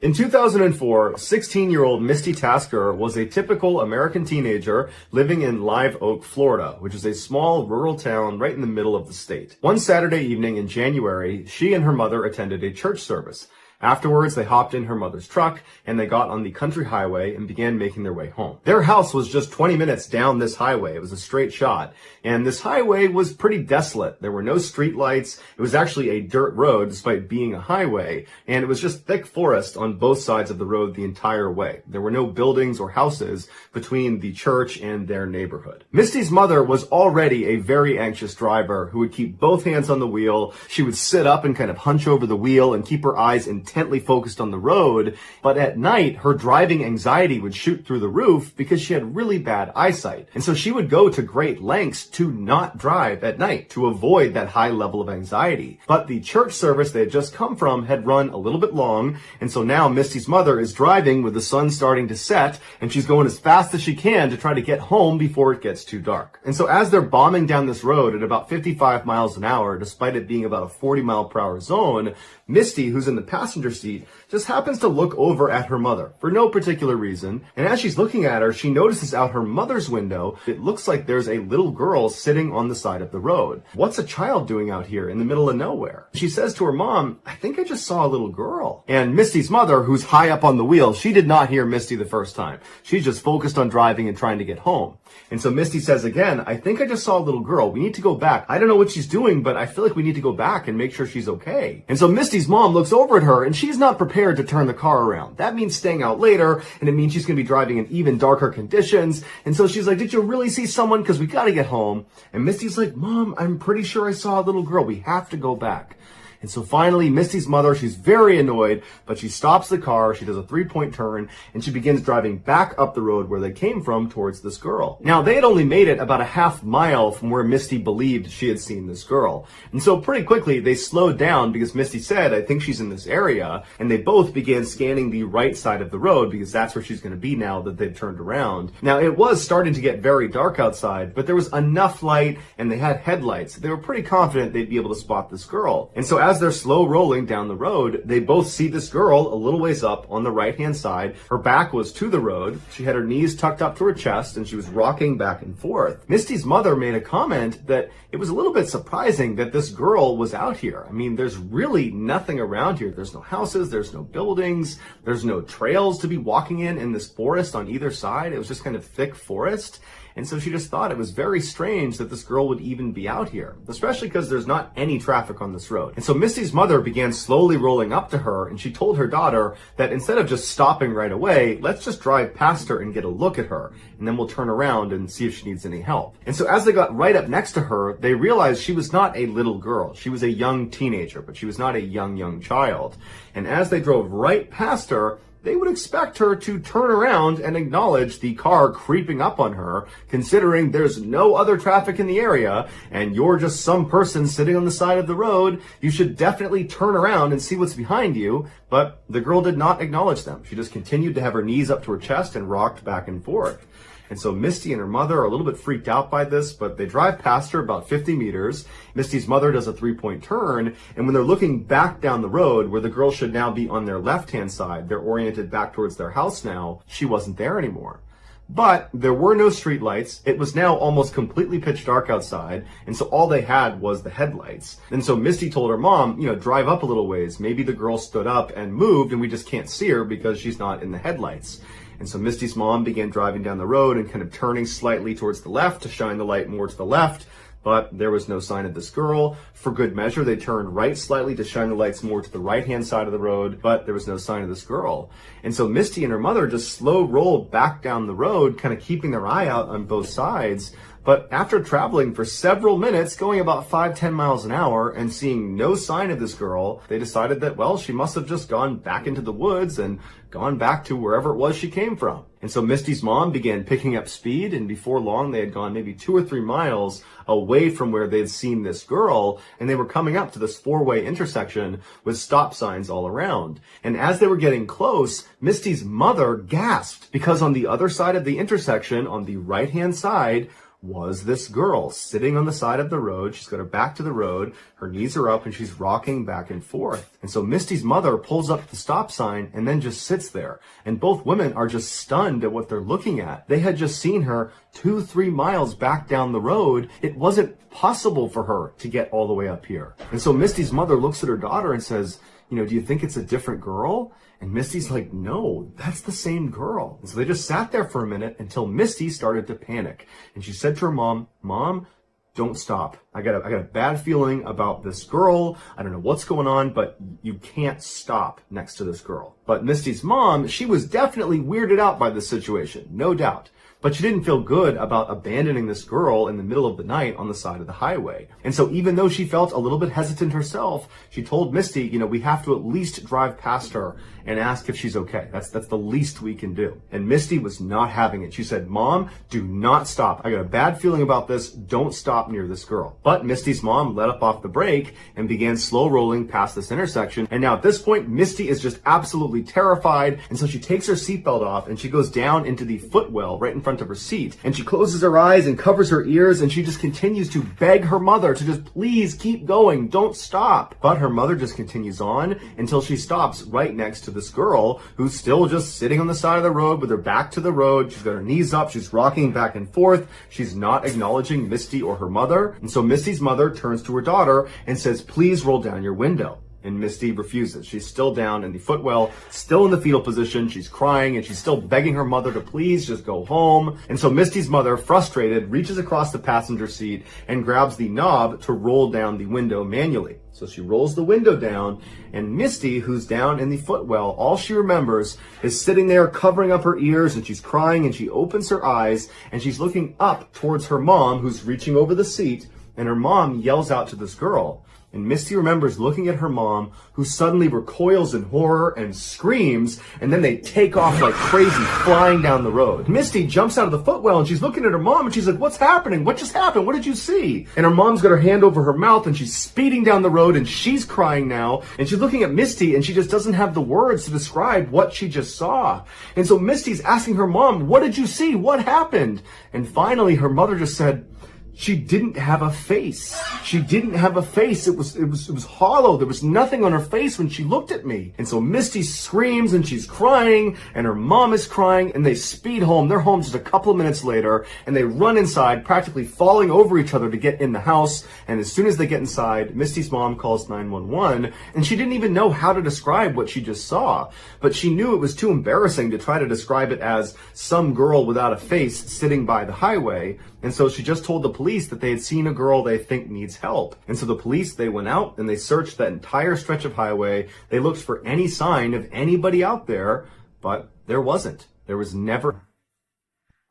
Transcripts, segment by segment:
In 2004, 16-year-old Misty Tasker was a typical American teenager living in Live Oak, Florida, which is a small rural town right in the middle of the state. One Saturday evening in January, she and her mother attended a church service. Afterwards, they hopped in her mother's truck and they got on the country highway and began making their way home. Their house was just 20 minutes down this highway. It was a straight shot. And this highway was pretty desolate. There were no street lights. It was actually a dirt road despite being a highway. And it was just thick forest on both sides of the road the entire way. There were no buildings or houses between the church and their neighborhood. Misty's mother was already a very anxious driver who would keep both hands on the wheel. She would sit up and kind of hunch over the wheel and keep her eyes intently focused on the road, but at night her driving anxiety would shoot through the roof because she had really bad eyesight. And so she would go to great lengths to not drive at night to avoid that high level of anxiety. But the church service they had just come from had run a little bit long, and so now Misty's mother is driving with the sun starting to set, and she's going as fast as she can to try to get home before it gets too dark. And so as they're bombing down this road at about 55 miles an hour, despite it being about a 40-mile-per-hour zone, Misty, who's in the passenger seat, just happens to look over at her mother for no particular reason. And as she's looking at her, she notices out her mother's window, it looks like there's a little girl sitting on the side of the road. What's a child doing out here in the middle of nowhere? She says to her mom, I think I just saw a little girl. And Misty's mother, who's high up on the wheel, she did not hear Misty the first time. She's just focused on driving and trying to get home. And so Misty says again, I think I just saw a little girl. We need to go back. I don't know what she's doing, but I feel like we need to go back and make sure she's okay. And so Misty's mom looks over at her and she's not prepared to turn the car around. That means staying out later, and it means she's going to be driving in even darker conditions. And so she's like, did you really see someone? Because we got to get home. And Misty's like, Mom, I'm pretty sure I saw a little girl. We have to go back. And so finally, Misty's mother, she's very annoyed, but she stops the car, she does a 3-point turn, and she begins driving back up the road where they came from towards this girl. Now, they had only made it about a half mile from where Misty believed she had seen this girl. And so pretty quickly, they slowed down because Misty said, I think she's in this area, and they both began scanning the right side of the road because that's where she's going to be now that they've turned around. Now, it was starting to get very dark outside, but there was enough light, and they had headlights. They were pretty confident they'd be able to spot this girl. And so as they're slow rolling down the road, they both see this girl a little ways up on the right-hand side. Her back was to the road. She had her knees tucked up to her chest, and she was rocking back and forth. Misty's mother made a comment that it was a little bit surprising that this girl was out here. I mean, there's really nothing around here. There's no houses, there's no buildings, there's no trails to be walking in this forest on either side. It was just kind of thick forest. And so she just thought it was very strange that this girl would even be out here, especially because there's not any traffic on this road. And so Misty's mother began slowly rolling up to her, and she told her daughter that instead of just stopping right away, let's just drive past her and get a look at her, and then we'll turn around and see if she needs any help. And so as they got right up next to her, they realized she was not a little girl. She was a young teenager, but she was not a young child. And as they drove right past her, they would expect her to turn around and acknowledge the car creeping up on her, considering there's no other traffic in the area and you're just some person sitting on the side of the road. You should definitely turn around and see what's behind you. But the girl did not acknowledge them. She just continued to have her knees up to her chest and rocked back and forth. And so Misty and her mother are a little bit freaked out by this, but they drive past her about 50 meters. Misty's mother does a 3-point turn, and when they're looking back down the road where the girl should now be on their left-hand side, they're oriented back towards their house now, she wasn't there anymore. But there were no streetlights. It was now almost completely pitch dark outside, and so all they had was the headlights. And so Misty told her mom, drive up a little ways. Maybe the girl stood up and moved and we just can't see her because she's not in the headlights. And so Misty's mom began driving down the road and kind of turning slightly towards the left to shine the light more to the left, but there was no sign of this girl. For good measure, they turned right slightly to shine the lights more to the right-hand side of the road, but there was no sign of this girl. And so Misty and her mother just slow rolled back down the road, kind of keeping their eye out on both sides. But after traveling for several minutes, going about 5-10 miles an hour and seeing no sign of this girl, they decided that, well, she must have just gone back into the woods and gone back to wherever it was she came from. And so Misty's mom began picking up speed, and before long they had gone maybe 2 or 3 miles away from where they'd seen this girl, and they were coming up to this 4-way intersection with stop signs all around. And as they were getting close, Misty's mother gasped because on the other side of the intersection, on the right-hand side, was this girl sitting on the side of the road. She's got her back to the road, her knees are up, and she's rocking back and forth. And so Misty's mother pulls up the stop sign and then just sits there. And both women are just stunned at what they're looking at. They had just seen her 2-3 miles back down the road. It wasn't possible for her to get all the way up here. And so Misty's mother looks at her daughter and says, do you think it's a different girl? And Misty's like, no, that's the same girl. And so they just sat there for a minute until Misty started to panic. And she said to her mom, Mom, don't stop. I got a bad feeling about this girl. I don't know what's going on, but you can't stop next to this girl. But Misty's mom, she was definitely weirded out by this situation, no doubt. But she didn't feel good about abandoning this girl in the middle of the night on the side of the highway. And so even though she felt a little bit hesitant herself, she told Misty, we have to at least drive past her and ask if she's okay. That's the least we can do. And Misty was not having it. She said, Mom, do not stop. I got a bad feeling about this. Don't stop near this girl. But Misty's mom let up off the brake and began slow rolling past this intersection. And now at this point, Misty is just absolutely terrified. And so she takes her seatbelt off and she goes down into the footwell right in front of her seat. And she closes her eyes and covers her ears, and she just continues to beg her mother to just please keep going. Don't stop. But her mother just continues on until she stops right next to this girl who's still just sitting on the side of the road with her back to the road. She's got her knees up. She's rocking back and forth. She's not acknowledging Misty or her mother. And so Misty's mother turns to her daughter and says, please roll down your window. And Misty refuses. She's still down in the footwell, still in the fetal position. She's crying and she's still begging her mother to please just go home. And so Misty's mother, frustrated, reaches across the passenger seat and grabs the knob to roll down the window manually. So she rolls the window down, and Misty, who's down in the footwell, all she remembers is sitting there covering up her ears, and she's crying, and she opens her eyes and she's looking up towards her mom, who's reaching over the seat, and her mom yells out to this girl. And Misty remembers looking at her mom, who suddenly recoils in horror and screams, and then they take off like crazy, flying down the road. Misty jumps out of the footwell, and she's looking at her mom, and she's like, what's happening? What just happened? What did you see? And her mom's got her hand over her mouth, and she's speeding down the road, and she's crying now, and she's looking at Misty, and she just doesn't have the words to describe what she just saw. And so Misty's asking her mom, what did you see? What happened? And finally, her mother just said, she didn't have a face. She didn't have a face. It was hollow. There was nothing on her face when she looked at me. And so Misty screams and she's crying and her mom is crying, and they speed home. They're home just a couple of minutes later, and they run inside, practically falling over each other to get in the house. And as soon as they get inside, Misty's mom calls 911, and she didn't even know how to describe what she just saw. But she knew it was too embarrassing to try to describe it as some girl without a face sitting by the highway. And so she just told the police that they had seen a girl they think needs help. And so the police, they went out and they searched that entire stretch of highway. They looked for any sign of anybody out there, but there wasn't. There was never.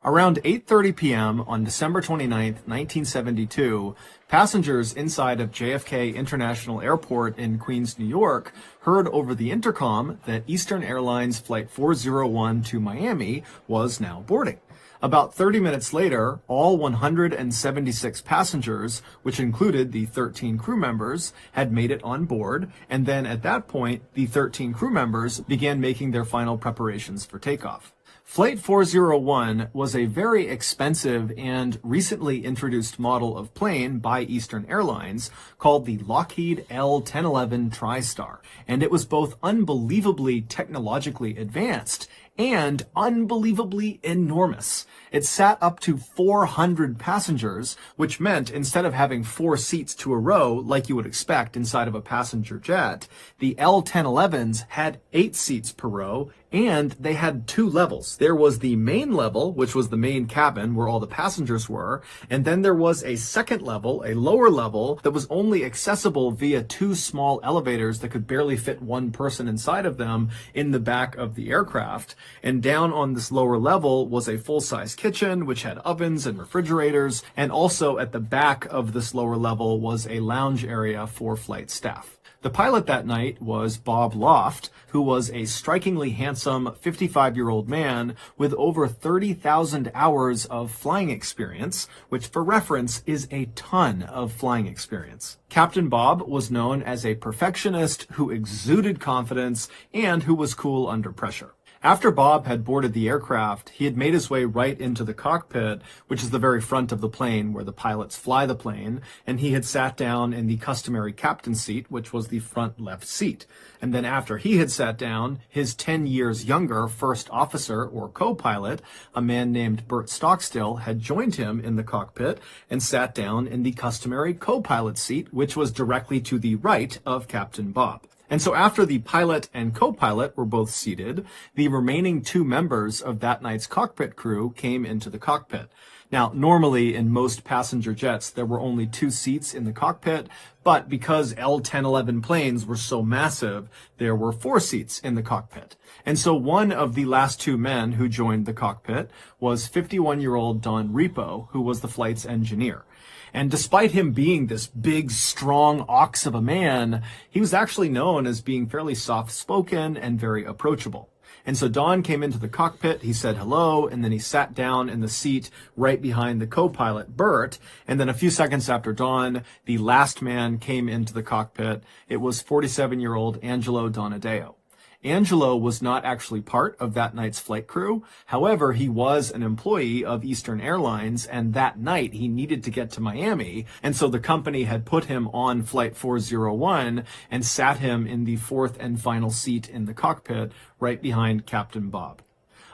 Around 8:30 p.m. on December 29th, 1972, passengers inside of JFK International Airport in Queens, New York, heard over the intercom that Eastern Airlines Flight 401 to Miami was now boarding. About 30 minutes later, all 176 passengers, which included the 13 crew members, had made it on board, and then at that point, the 13 crew members began making their final preparations for takeoff. Flight 401 was a very expensive and recently introduced model of plane by Eastern Airlines called the Lockheed L-1011 TriStar, and it was both unbelievably technologically advanced and unbelievably enormous. It sat up to 400 passengers, which meant instead of having 4 seats to a row like you would expect inside of a passenger jet, the L-1011s had 8 seats per row, and they had 2 levels. There was the main level, which was the main cabin where all the passengers were, and then there was a second level, a lower level, that was only accessible via 2 small elevators that could barely fit 1 person inside of them in the back of the aircraft. And down on this lower level was a full-size kitchen, which had ovens and refrigerators, and also at the back of this lower level was a lounge area for flight staff. The pilot that night was Bob Loft, who was a strikingly handsome 55-year-old man with over 30,000 hours of flying experience, which for reference is a ton of flying experience. Captain Bob was known as a perfectionist who exuded confidence and who was cool under pressure. After Bob had boarded the aircraft, he had made his way right into the cockpit, which is the very front of the plane where the pilots fly the plane, and he had sat down in the customary captain's seat, which was the front left seat. And then after he had sat down, his 10 years younger first officer or co-pilot, a man named Bert Stockstill, had joined him in the cockpit and sat down in the customary co-pilot seat, which was directly to the right of Captain Bob. And so after the pilot and co-pilot were both seated, the remaining two members of that night's cockpit crew came into the cockpit. Now, normally in most passenger jets, there were only two seats in the cockpit, but because L-1011 planes were so massive, there were four seats in the cockpit. And so one of the last two men who joined the cockpit was 51-year-old Don Repo, who was the flight's engineer. And despite him being this big, strong ox of a man, he was actually known as being fairly soft-spoken and very approachable. And so Don came into the cockpit, he said hello, and then he sat down in the seat right behind the co-pilot, Bert. And then a few seconds after Don, the last man came into the cockpit. It was 47-year-old Angelo Donadeo. Angelo was not actually part of that night's flight crew. However, he was an employee of Eastern Airlines, and that night he needed to get to Miami, and so the company had put him on Flight 401 and sat him in the fourth and final seat in the cockpit right behind Captain Bob.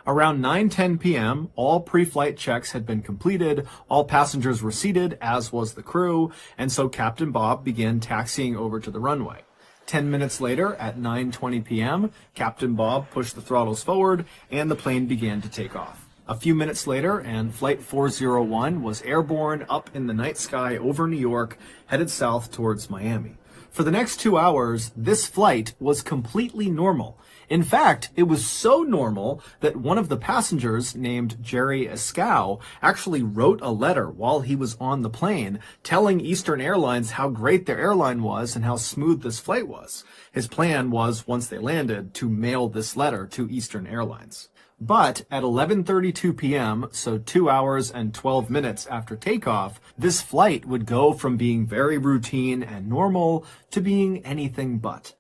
Around 9:10 p.m., all pre-flight checks had been completed, all passengers were seated, as was the crew, and so Captain Bob began taxiing over to the runway. 10 minutes later, at 9:20 p.m., Captain Bob pushed the throttles forward, and the plane began to take off. A few minutes later, and Flight 401 was airborne up in the night sky over New York, headed south towards Miami. For the next 2 hours, this flight was completely normal. In fact, it was so normal that one of the passengers, named Jerry Escow, actually wrote a letter while he was on the plane telling Eastern Airlines how great their airline was and how smooth this flight was. His plan was, once they landed, to mail this letter to Eastern Airlines. But at 11:32 p.m., so 2 hours and 12 minutes after takeoff, this flight would go from being very routine and normal to being anything but.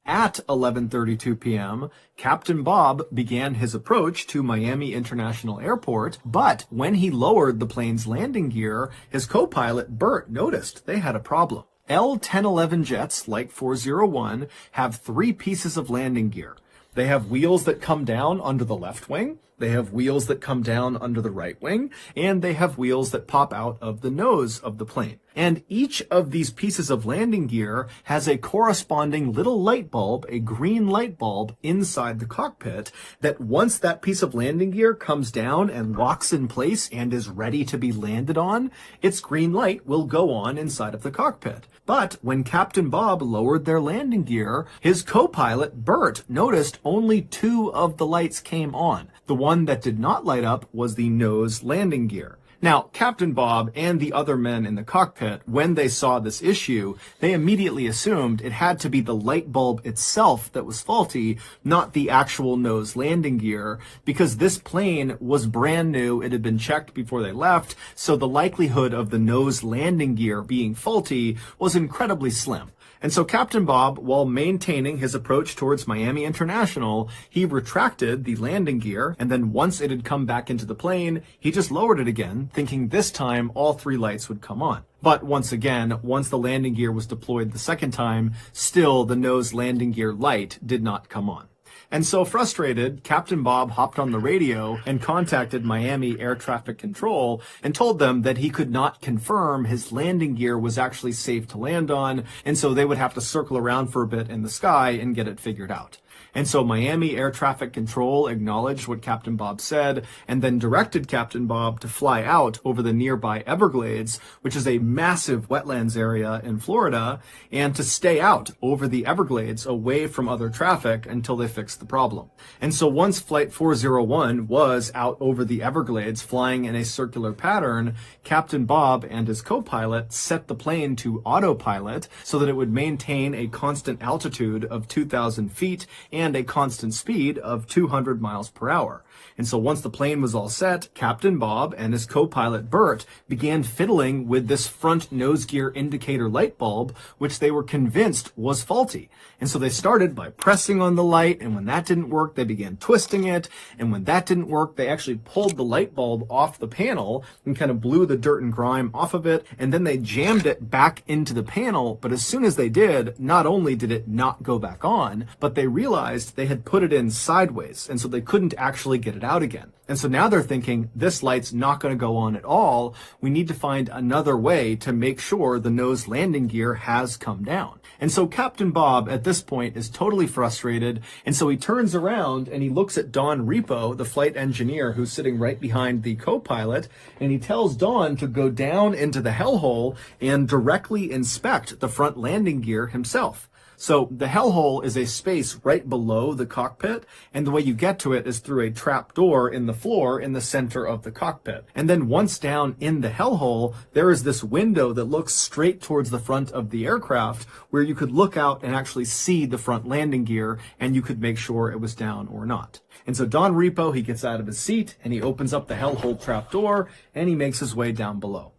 At 11:32 p.m., Captain Bob began his approach to Miami International Airport, but when he lowered the plane's landing gear, his co-pilot Bert noticed they had a problem. L-1011 jets, like 401, have three pieces of landing gear. They have wheels that come down under the left wing, they have wheels that come down under the right wing, and they have wheels that pop out of the nose of the plane. And each of these pieces of landing gear has a corresponding little light bulb, a green light bulb, inside the cockpit that once that piece of landing gear comes down and locks in place and is ready to be landed on, its green light will go on inside of the cockpit. But when Captain Bob lowered their landing gear, his co-pilot, Bert, noticed only two of the lights came on. The one that did not light up was the nose landing gear. Now, Captain Bob and the other men in the cockpit, when they saw this issue, they immediately assumed it had to be the light bulb itself that was faulty, not the actual nose landing gear, because this plane was brand new, it had been checked before they left, so the likelihood of the nose landing gear being faulty was incredibly slim. And so Captain Bob, while maintaining his approach towards Miami International, he retracted the landing gear, and then once it had come back into the plane, he just lowered it again, thinking this time all three lights would come on. But once again, once the landing gear was deployed the second time, still the nose landing gear light did not come on. And so frustrated, Captain Bob hopped on the radio and contacted Miami Air Traffic Control and told them that he could not confirm his landing gear was actually safe to land on, and so they would have to circle around for a bit in the sky and get it figured out. And so Miami Air Traffic Control acknowledged what Captain Bob said and then directed Captain Bob to fly out over the nearby Everglades, which is a massive wetlands area in Florida, and to stay out over the Everglades away from other traffic until they fixed the problem. And so once Flight 401 was out over the Everglades flying in a circular pattern, Captain Bob and his co-pilot set the plane to autopilot so that it would maintain a constant altitude of 2,000 feet and a constant speed of 200 miles per hour. And so once the plane was all set, Captain Bob and his co-pilot Bert began fiddling with this front nose gear indicator light bulb, which they were convinced was faulty. And so they started by pressing on the light, and when that didn't work, they began twisting it. And when that didn't work, they actually pulled the light bulb off the panel and kind of blew the dirt and grime off of it. And then they jammed it back into the panel. But as soon as they did, not only did it not go back on, but they realized they had put it in sideways. And so they couldn't actually get it out again. And so now they're thinking, this light's not going to go on at all. We need to find another way to make sure the nose landing gear has come down. And so Captain Bob at this point is totally frustrated. And so he turns around and he looks at Don Repo, the flight engineer who's sitting right behind the co-pilot, and he tells Don to go down into the hellhole and directly inspect the front landing gear himself. So the hellhole is a space right below the cockpit, and the way you get to it is through a trap door in the floor in the center of the cockpit. And then once down in the hellhole, there is this window that looks straight towards the front of the aircraft where you could look out and actually see the front landing gear, and you could make sure it was down or not. And so Don Repo, he gets out of his seat and he opens up the hellhole trap door and he makes his way down below.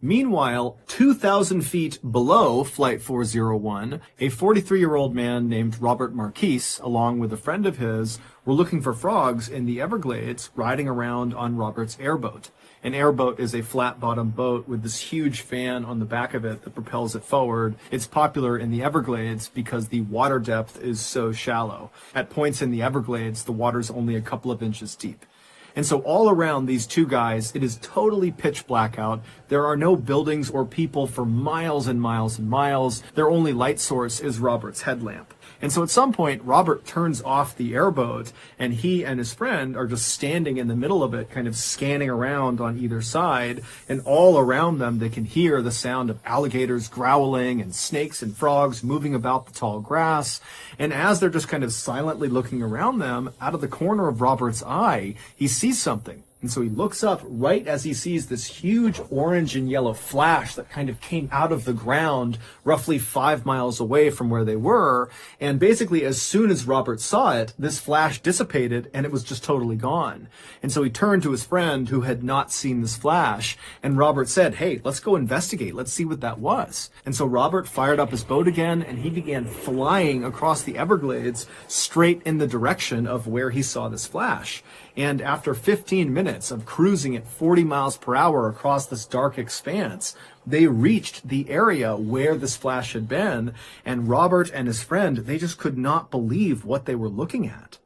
Meanwhile, 2,000 feet below Flight 401, a 43-year-old man named Robert Marquise, along with a friend of his, were looking for frogs in the Everglades, riding around on Robert's airboat. An airboat is a flat-bottom boat with this huge fan on the back of it that propels it forward. It's popular in the Everglades because the water depth is so shallow. At points in the Everglades, the water's only a couple of inches deep. And so all around these two guys, it is totally pitch black out. There are no buildings or people for miles and miles and miles. Their only light source is Robert's headlamp. And so at some point, Robert turns off the airboat, and he and his friend are just standing in the middle of it, kind of scanning around on either side. And all around them, they can hear the sound of alligators growling and snakes and frogs moving about the tall grass. And as they're just kind of silently looking around them, out of the corner of Robert's eye, he sees something. And so he looks up right as he sees this huge orange and yellow flash that kind of came out of the ground roughly 5 miles away from where they were. And basically, as soon as Robert saw it, this flash dissipated and it was just totally gone. And so he turned to his friend who had not seen this flash. And Robert said, "Hey, let's go investigate. Let's see what that was." And so Robert fired up his boat again and he began flying across the Everglades straight in the direction of where he saw this flash. And after 15 minutes of cruising at 40 miles per hour across this dark expanse, they reached the area where this flash had been, and Robert and his friend, they just could not believe what they were looking at.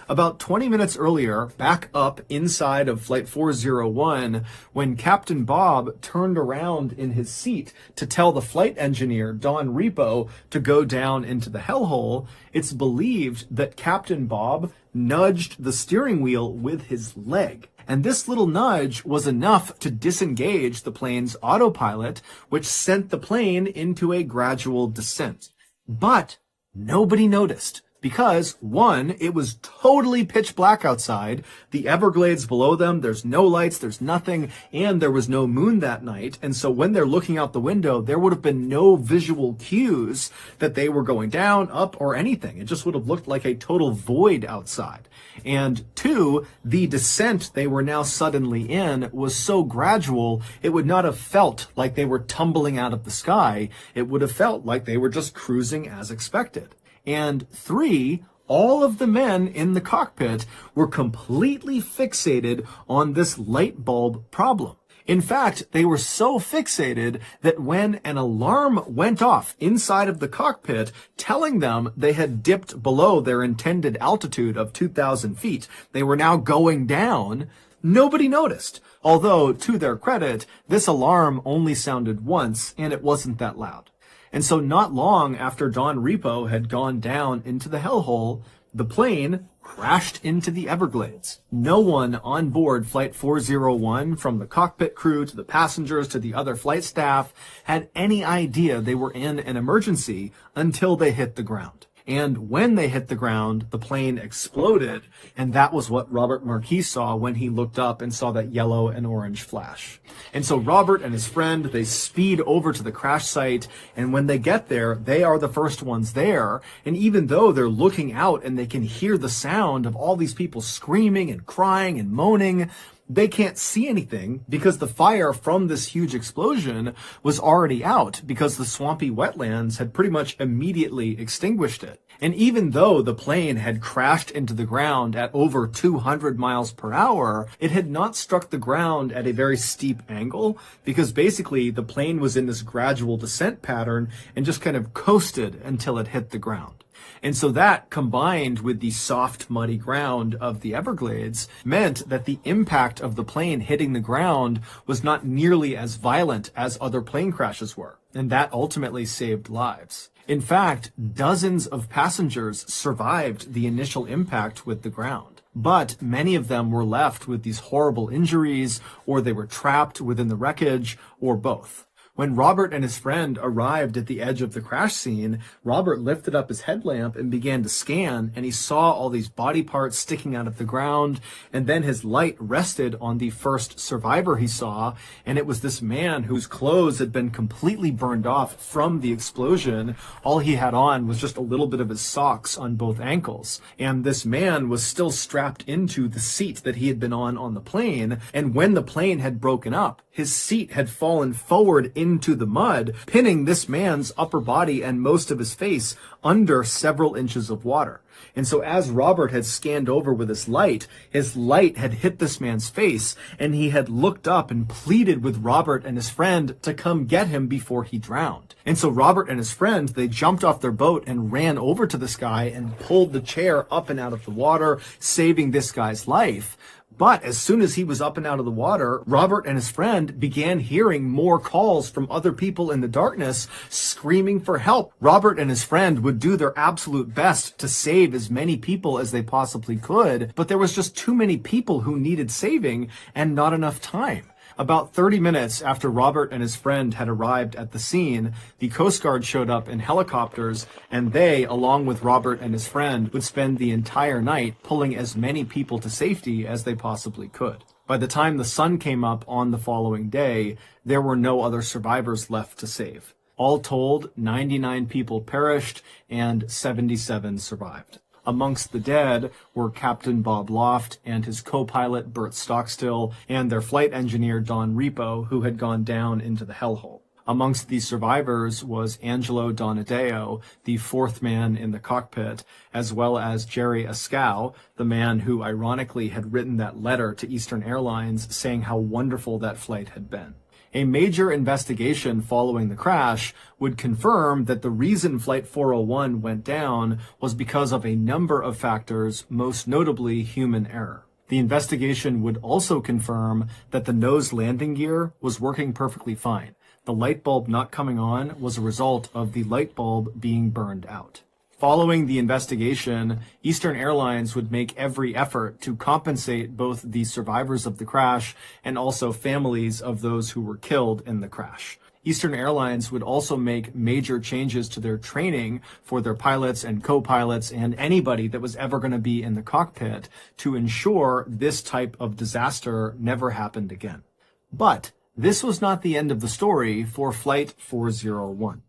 About 20 minutes earlier, back up inside of Flight 401, when Captain Bob turned around in his seat to tell the flight engineer, Don Repo, to go down into the hellhole, it's believed that Captain Bob nudged the steering wheel with his leg. And this little nudge was enough to disengage the plane's autopilot, which sent the plane into a gradual descent. But nobody noticed. Because, one, it was totally pitch black outside. The Everglades below them, there's no lights, there's nothing, and there was no moon that night. And so when they're looking out the window, there would have been no visual cues that they were going down, up, or anything. It just would have looked like a total void outside. And two, the descent they were now suddenly in was so gradual, it would not have felt like they were tumbling out of the sky. It would have felt like they were just cruising as expected. And three, all of the men in the cockpit were completely fixated on this light bulb problem. In fact, they were so fixated that when an alarm went off inside of the cockpit telling them they had dipped below their intended altitude of 2,000 feet, they were now going down, nobody noticed. Although, to their credit, this alarm only sounded once and it wasn't that loud. And so not long after Don Repo had gone down into the hellhole, the plane crashed into the Everglades. No one on board Flight 401, from the cockpit crew to the passengers to the other flight staff, had any idea they were in an emergency until they hit the ground. And when they hit the ground, the plane exploded, and that was what Robert Marquis saw when he looked up and saw that yellow and orange flash. And so Robert and his friend, they speed over to the crash site, and when they get there, they are the first ones there. And even though they're looking out and they can hear the sound of all these people screaming and crying and moaning, they can't see anything because the fire from this huge explosion was already out because the swampy wetlands had pretty much immediately extinguished it. And even though the plane had crashed into the ground at over 200 miles per hour, it had not struck the ground at a very steep angle because basically the plane was in this gradual descent pattern and just kind of coasted until it hit the ground. And so that, combined with the soft, muddy ground of the Everglades, meant that the impact of the plane hitting the ground was not nearly as violent as other plane crashes were. And that ultimately saved lives. In fact, dozens of passengers survived the initial impact with the ground. But many of them were left with these horrible injuries, or they were trapped within the wreckage, or both. When Robert and his friend arrived at the edge of the crash scene, Robert lifted up his headlamp and began to scan, and he saw all these body parts sticking out of the ground, and then his light rested on the first survivor he saw, and it was this man whose clothes had been completely burned off from the explosion. All he had on was just a little bit of his socks on both ankles, and this man was still strapped into the seat that he had been on the plane, and when the plane had broken up, his seat had fallen forward into the mud, pinning this man's upper body and most of his face under several inches of water. And so as Robert had scanned over with his light had hit this man's face, and he had looked up and pleaded with Robert and his friend to come get him before he drowned. And so Robert and his friend, they jumped off their boat and ran over to this guy and pulled the chair up and out of the water, saving this guy's life. But as soon as he was up and out of the water, Robert and his friend began hearing more calls from other people in the darkness screaming for help. Robert and his friend would do their absolute best to save as many people as they possibly could, but there was just too many people who needed saving and not enough time. About 30 minutes after Robert and his friend had arrived at the scene, the Coast Guard showed up in helicopters, and they, along with Robert and his friend, would spend the entire night pulling as many people to safety as they possibly could. By the time the sun came up on the following day, there were no other survivors left to save. All told, 99 people perished and 77 survived. Amongst the dead were Captain Bob Loft and his co-pilot Bert Stockstill and their flight engineer Don Repo, who had gone down into the hellhole. Amongst the survivors was Angelo Donadeo, the fourth man in the cockpit, as well as Jerry Ascow, the man who ironically had written that letter to Eastern Airlines saying how wonderful that flight had been. A major investigation following the crash would confirm that the reason Flight 401 went down was because of a number of factors, most notably human error. The investigation would also confirm that the nose landing gear was working perfectly fine. The light bulb not coming on was a result of the light bulb being burned out. Following the investigation, Eastern Airlines would make every effort to compensate both the survivors of the crash and also families of those who were killed in the crash. Eastern Airlines would also make major changes to their training for their pilots and co-pilots and anybody that was ever going to be in the cockpit to ensure this type of disaster never happened again. But this was not the end of the story for Flight 401.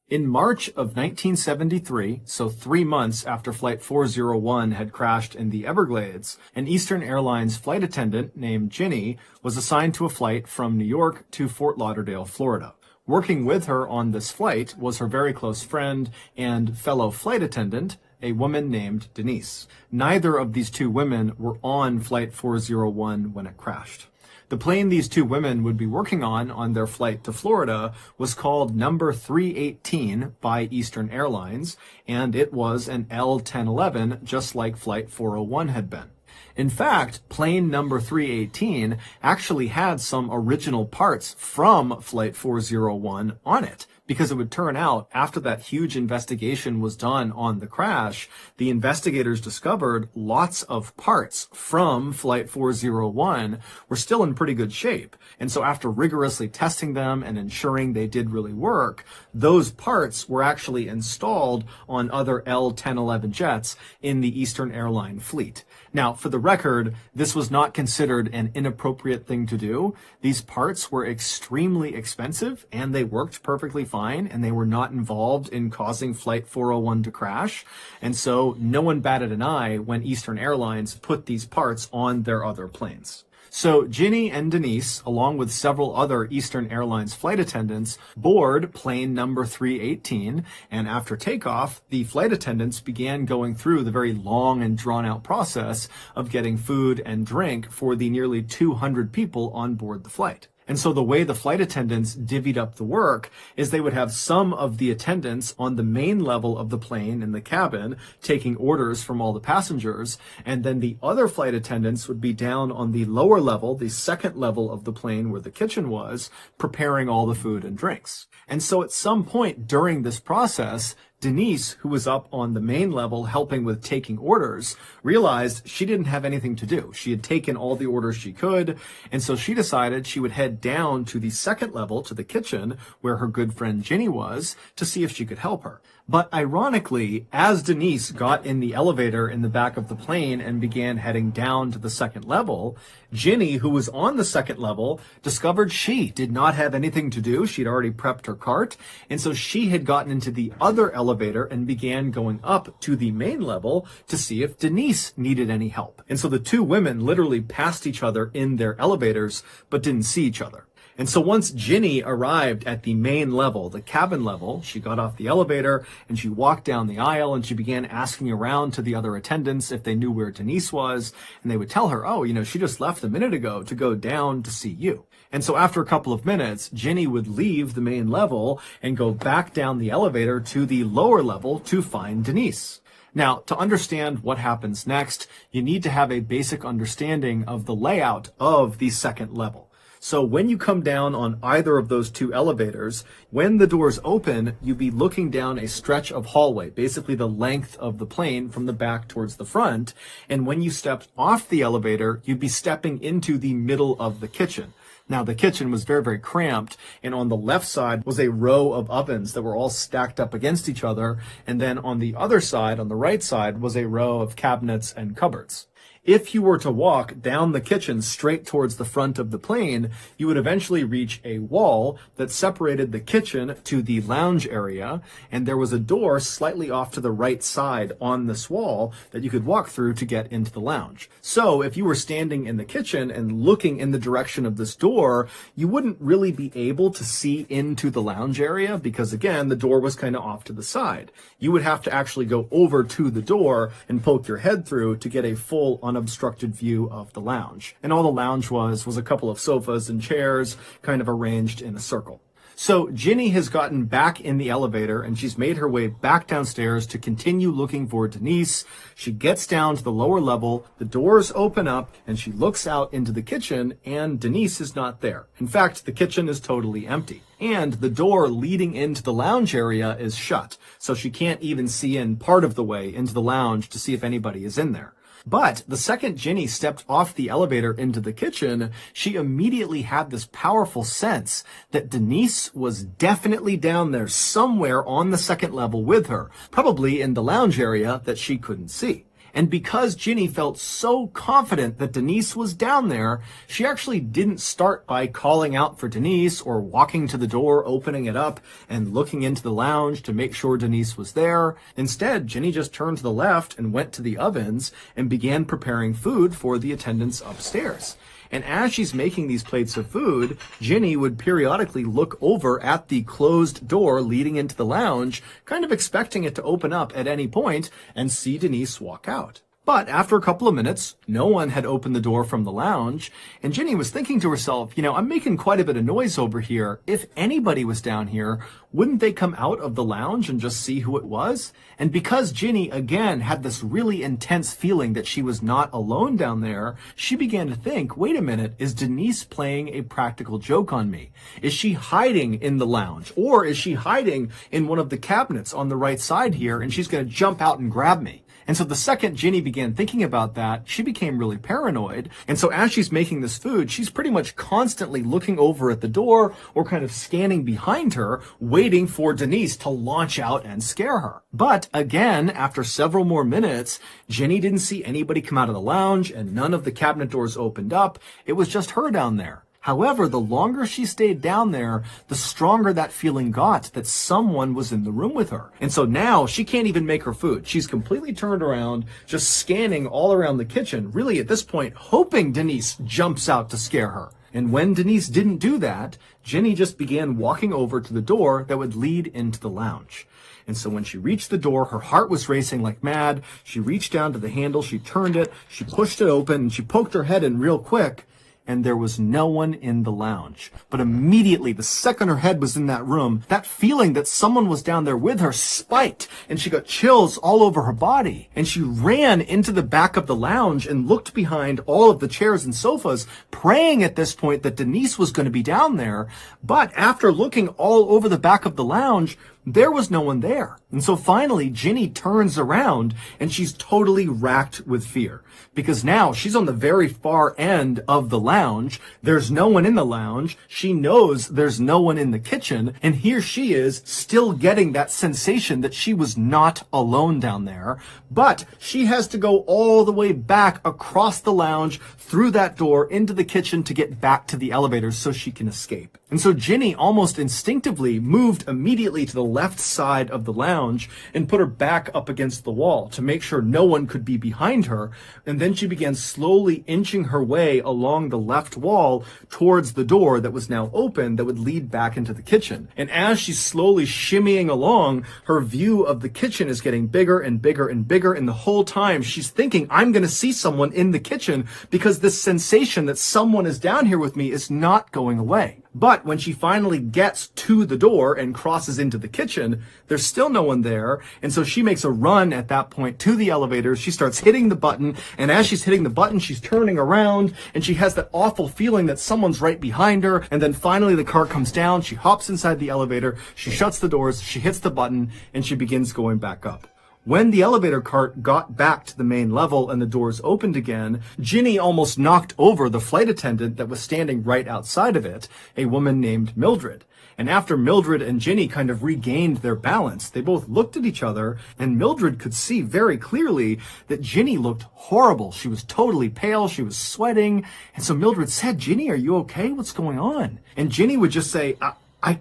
In March of 1973, so 3 months after Flight 401 had crashed in the Everglades, an Eastern Airlines flight attendant named Ginny was assigned to a flight from New York to Fort Lauderdale, Florida. Working with her on this flight was her very close friend and fellow flight attendant, a woman named Denise. Neither of these two women were on Flight 401 when it crashed. The plane these two women would be working on their flight to Florida was called number 318 by Eastern Airlines, and it was an L-1011, just like Flight 401 had been. In fact, plane number 318 actually had some original parts from Flight 401 on it, because it would turn out after that huge investigation was done on the crash, the investigators discovered lots of parts from Flight 401 were still in pretty good shape. And so after rigorously testing them and ensuring they did really work, those parts were actually installed on other L-1011 jets in the Eastern Airline fleet. Now, for the record, this was not considered an inappropriate thing to do. These parts were extremely expensive and they worked perfectly fine and they were not involved in causing Flight 401 to crash. And so no one batted an eye when Eastern Airlines put these parts on their other planes. So Ginny and Denise, along with several other Eastern Airlines flight attendants, board plane number 318, and after takeoff, the flight attendants began going through the very long and drawn-out process of getting food and drink for the nearly 200 people on board the flight. And so the way the flight attendants divvied up the work is they would have some of the attendants on the main level of the plane in the cabin taking orders from all the passengers, and then the other flight attendants would be down on the lower level, the second level of the plane where the kitchen was, preparing all the food and drinks. And so at some point during this process, Denise, who was up on the main level helping with taking orders, realized she didn't have anything to do. She had taken all the orders she could, and so she decided she would head down to the second level, to the kitchen, where her good friend Ginny was, to see if she could help her. But ironically, as Denise got in the elevator in the back of the plane and began heading down to the second level, Ginny, who was on the second level, discovered she did not have anything to do. She'd already prepped her cart, and so she had gotten into the other elevator and began going up to the main level to see if Denise needed any help. And so the two women literally passed each other in their elevators, but didn't see each other. And so once Ginny arrived at the main level, the cabin level, she got off the elevator and she walked down the aisle and she began asking around to the other attendants if they knew where Denise was. And they would tell her, oh, she just left a minute ago to go down to see you. And so after a couple of minutes, Ginny would leave the main level and go back down the elevator to the lower level to find Denise. Now, to understand what happens next, you need to have a basic understanding of the layout of the second level. So when you come down on either of those two elevators, when the doors open, you'd be looking down a stretch of hallway, basically the length of the plane from the back towards the front. And when you stepped off the elevator, you'd be stepping into the middle of the kitchen. Now, the kitchen was very, very cramped, and on the left side was a row of ovens that were all stacked up against each other, and then on the other side, on the right side, was a row of cabinets and cupboards. If you were to walk down the kitchen straight towards the front of the plane, you would eventually reach a wall that separated the kitchen to the lounge area, and there was a door slightly off to the right side on this wall that you could walk through to get into the lounge. So if you were standing in the kitchen and looking in the direction of this door, you wouldn't really be able to see into the lounge area because, again, the door was kind of off to the side. You would have to actually go over to the door and poke your head through to get a full unobstructed view of the lounge. And all the lounge was a couple of sofas and chairs kind of arranged in a circle. So Ginny has gotten back in the elevator and she's made her way back downstairs to continue looking for Denise. She gets down to the lower level, the doors open up, and she looks out into the kitchen and Denise is not there. In fact, the kitchen is totally empty. And the door leading into the lounge area is shut, so she can't even see in part of the way into the lounge to see if anybody is in there. But the second Ginny stepped off the elevator into the kitchen, she immediately had this powerful sense that Denise was definitely down there somewhere on the second level with her, probably in the lounge area that she couldn't see. And because Ginny felt so confident that Denise was down there, she actually didn't start by calling out for Denise or walking to the door, opening it up, and looking into the lounge to make sure Denise was there. Instead, Ginny just turned to the left and went to the ovens and began preparing food for the attendants upstairs. And as she's making these plates of food, Ginny would periodically look over at the closed door leading into the lounge, kind of expecting it to open up at any point and see Denise walk out. But after a couple of minutes, no one had opened the door from the lounge, and Ginny was thinking to herself, I'm making quite a bit of noise over here. If anybody was down here, wouldn't they come out of the lounge and just see who it was? And because Ginny, again, had this really intense feeling that she was not alone down there, she began to think, wait a minute, is Denise playing a practical joke on me? Is she hiding in the lounge? Or is she hiding in one of the cabinets on the right side here, and she's going to jump out and grab me? And so the second Ginny began thinking about that, she became really paranoid. And so as she's making this food, she's pretty much constantly looking over at the door or kind of scanning behind her, waiting for Denise to launch out and scare her. But again, after several more minutes, Ginny didn't see anybody come out of the lounge and none of the cabinet doors opened up. It was just her down there. However, the longer she stayed down there, the stronger that feeling got that someone was in the room with her. And so now she can't even make her food. She's completely turned around, just scanning all around the kitchen, really at this point hoping Denise jumps out to scare her. And when Denise didn't do that, Ginny just began walking over to the door that would lead into the lounge. And so when she reached the door, her heart was racing like mad. She reached down to the handle, she turned it, she pushed it open, and she poked her head in real quick. And there was no one in the lounge. But immediately, the second her head was in that room, that feeling that someone was down there with her spiked, and she got chills all over her body. And she ran into the back of the lounge and looked behind all of the chairs and sofas, praying at this point that Denise was going to be down there. But after looking all over the back of the lounge, there was no one there. And so finally, Ginny turns around and she's totally racked with fear. Because now she's on the very far end of the lounge. There's no one in the lounge. She knows there's no one in the kitchen. And here she is still getting that sensation that she was not alone down there. But she has to go all the way back across the lounge, through that door, into the kitchen to get back to the elevators so she can escape. And so Ginny almost instinctively moved immediately to the left side of the lounge and put her back up against the wall to make sure no one could be behind her. And then she began slowly inching her way along the left wall towards the door that was now open that would lead back into the kitchen. And as she's slowly shimmying along, her view of the kitchen is getting bigger and bigger and bigger. And the whole time she's thinking, I'm going to see someone in the kitchen because this sensation that someone is down here with me is not going away. But when she finally gets to the door and crosses into the kitchen, there's still no one there. And so she makes a run at that point to the elevator. She starts hitting the button. And as she's hitting the button, she's turning around and she has that awful feeling that someone's right behind her. And then finally the car comes down. She hops inside the elevator. She shuts the doors. She hits the button and she begins going back up. When the elevator cart got back to the main level and the doors opened again, Ginny almost knocked over the flight attendant that was standing right outside of it, a woman named Mildred. And after Mildred and Ginny kind of regained their balance, they both looked at each other, and Mildred could see very clearly that Ginny looked horrible. She was totally pale, she was sweating. And so Mildred said, Ginny, are you okay? What's going on? And Ginny would just say, I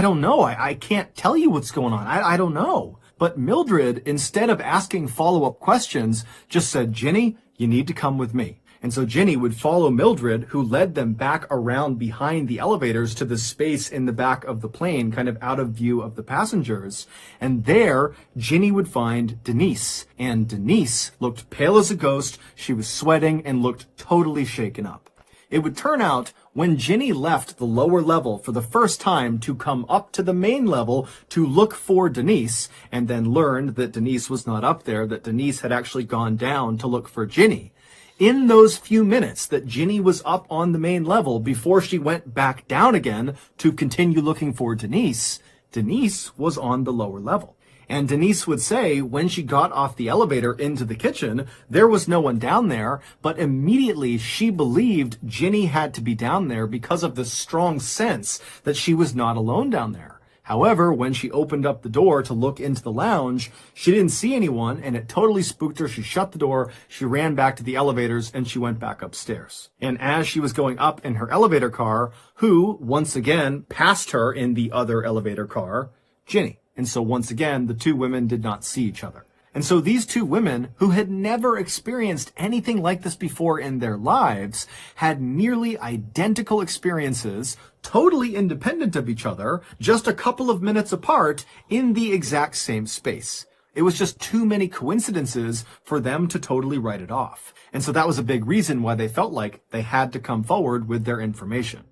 don't know. I can't tell you what's going on. I don't know. But Mildred, instead of asking follow-up questions, just said, Ginny, you need to come with me. And so Ginny would follow Mildred, who led them back around behind the elevators to the space in the back of the plane, kind of out of view of the passengers. And there, Ginny would find Denise. And Denise looked pale as a ghost. She was sweating and looked totally shaken up. It would turn out when Ginny left the lower level for the first time to come up to the main level to look for Denise, and then learned that Denise was not up there, that Denise had actually gone down to look for Ginny. In those few minutes that Ginny was up on the main level before she went back down again to continue looking for Denise, Denise was on the lower level. And Denise would say when she got off the elevator into the kitchen, there was no one down there, but immediately she believed Ginny had to be down there because of the strong sense that she was not alone down there. However, when she opened up the door to look into the lounge, she didn't see anyone, and it totally spooked her. She shut the door, she ran back to the elevators, and she went back upstairs. And as she was going up in her elevator car, who, once again, passed her in the other elevator car? Ginny. And so once again, the two women did not see each other. And so these two women, who had never experienced anything like this before in their lives, had nearly identical experiences, totally independent of each other, just a couple of minutes apart, in the exact same space. It was just too many coincidences for them to totally write it off. And so that was a big reason why they felt like they had to come forward with their information.